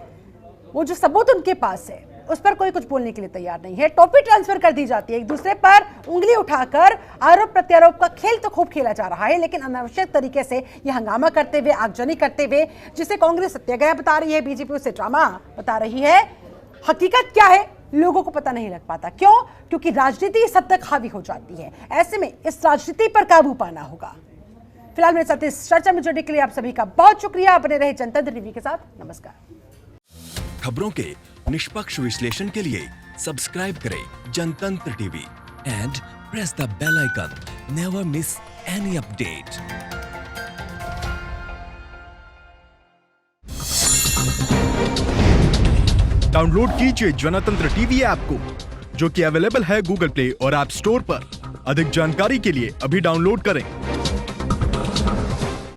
वो जो सबूत उनके पास है उस पर कोई कुछ बोलने के लिए तैयार नहीं है। टॉपिक ट्रांसफर कर दी जाती है, एक दूसरे पर उंगली उठाकर आरोप प्रत्यारोप का खेल तो खूब खेला जा रहा है, लेकिन अनावश्यक तरीके से यह हंगामा करते हुए, आगजनी करते हुए, जिसे कांग्रेस सत्याग्रह बता रही है, बीजेपी उसे ड्रामा बता रही है, हकीकत क्या है लोगों को पता नहीं लग पाता। क्यों? क्योंकि राजनीति इस हद तक हावी हो जाती है। ऐसे में इस राजनीति पर काबू पाना होगा। फिलहाल मेरे साथ इस चर्चा में जुड़ने के लिए आप सभी का बहुत शुक्रिया। बने रहे जनतंत्र टीवी के साथ। नमस्कार। खबरों के निष्पक्ष विश्लेषण के लिए सब्सक्राइब करें Jantantra TV and press the bell icon. Never miss any update. Download कीजिए जनतंत्र टीवी ऐप को, जो कि अवेलेबल है गूगल प्ले और ऐप स्टोर पर। अधिक जानकारी के लिए अभी डाउनलोड करें।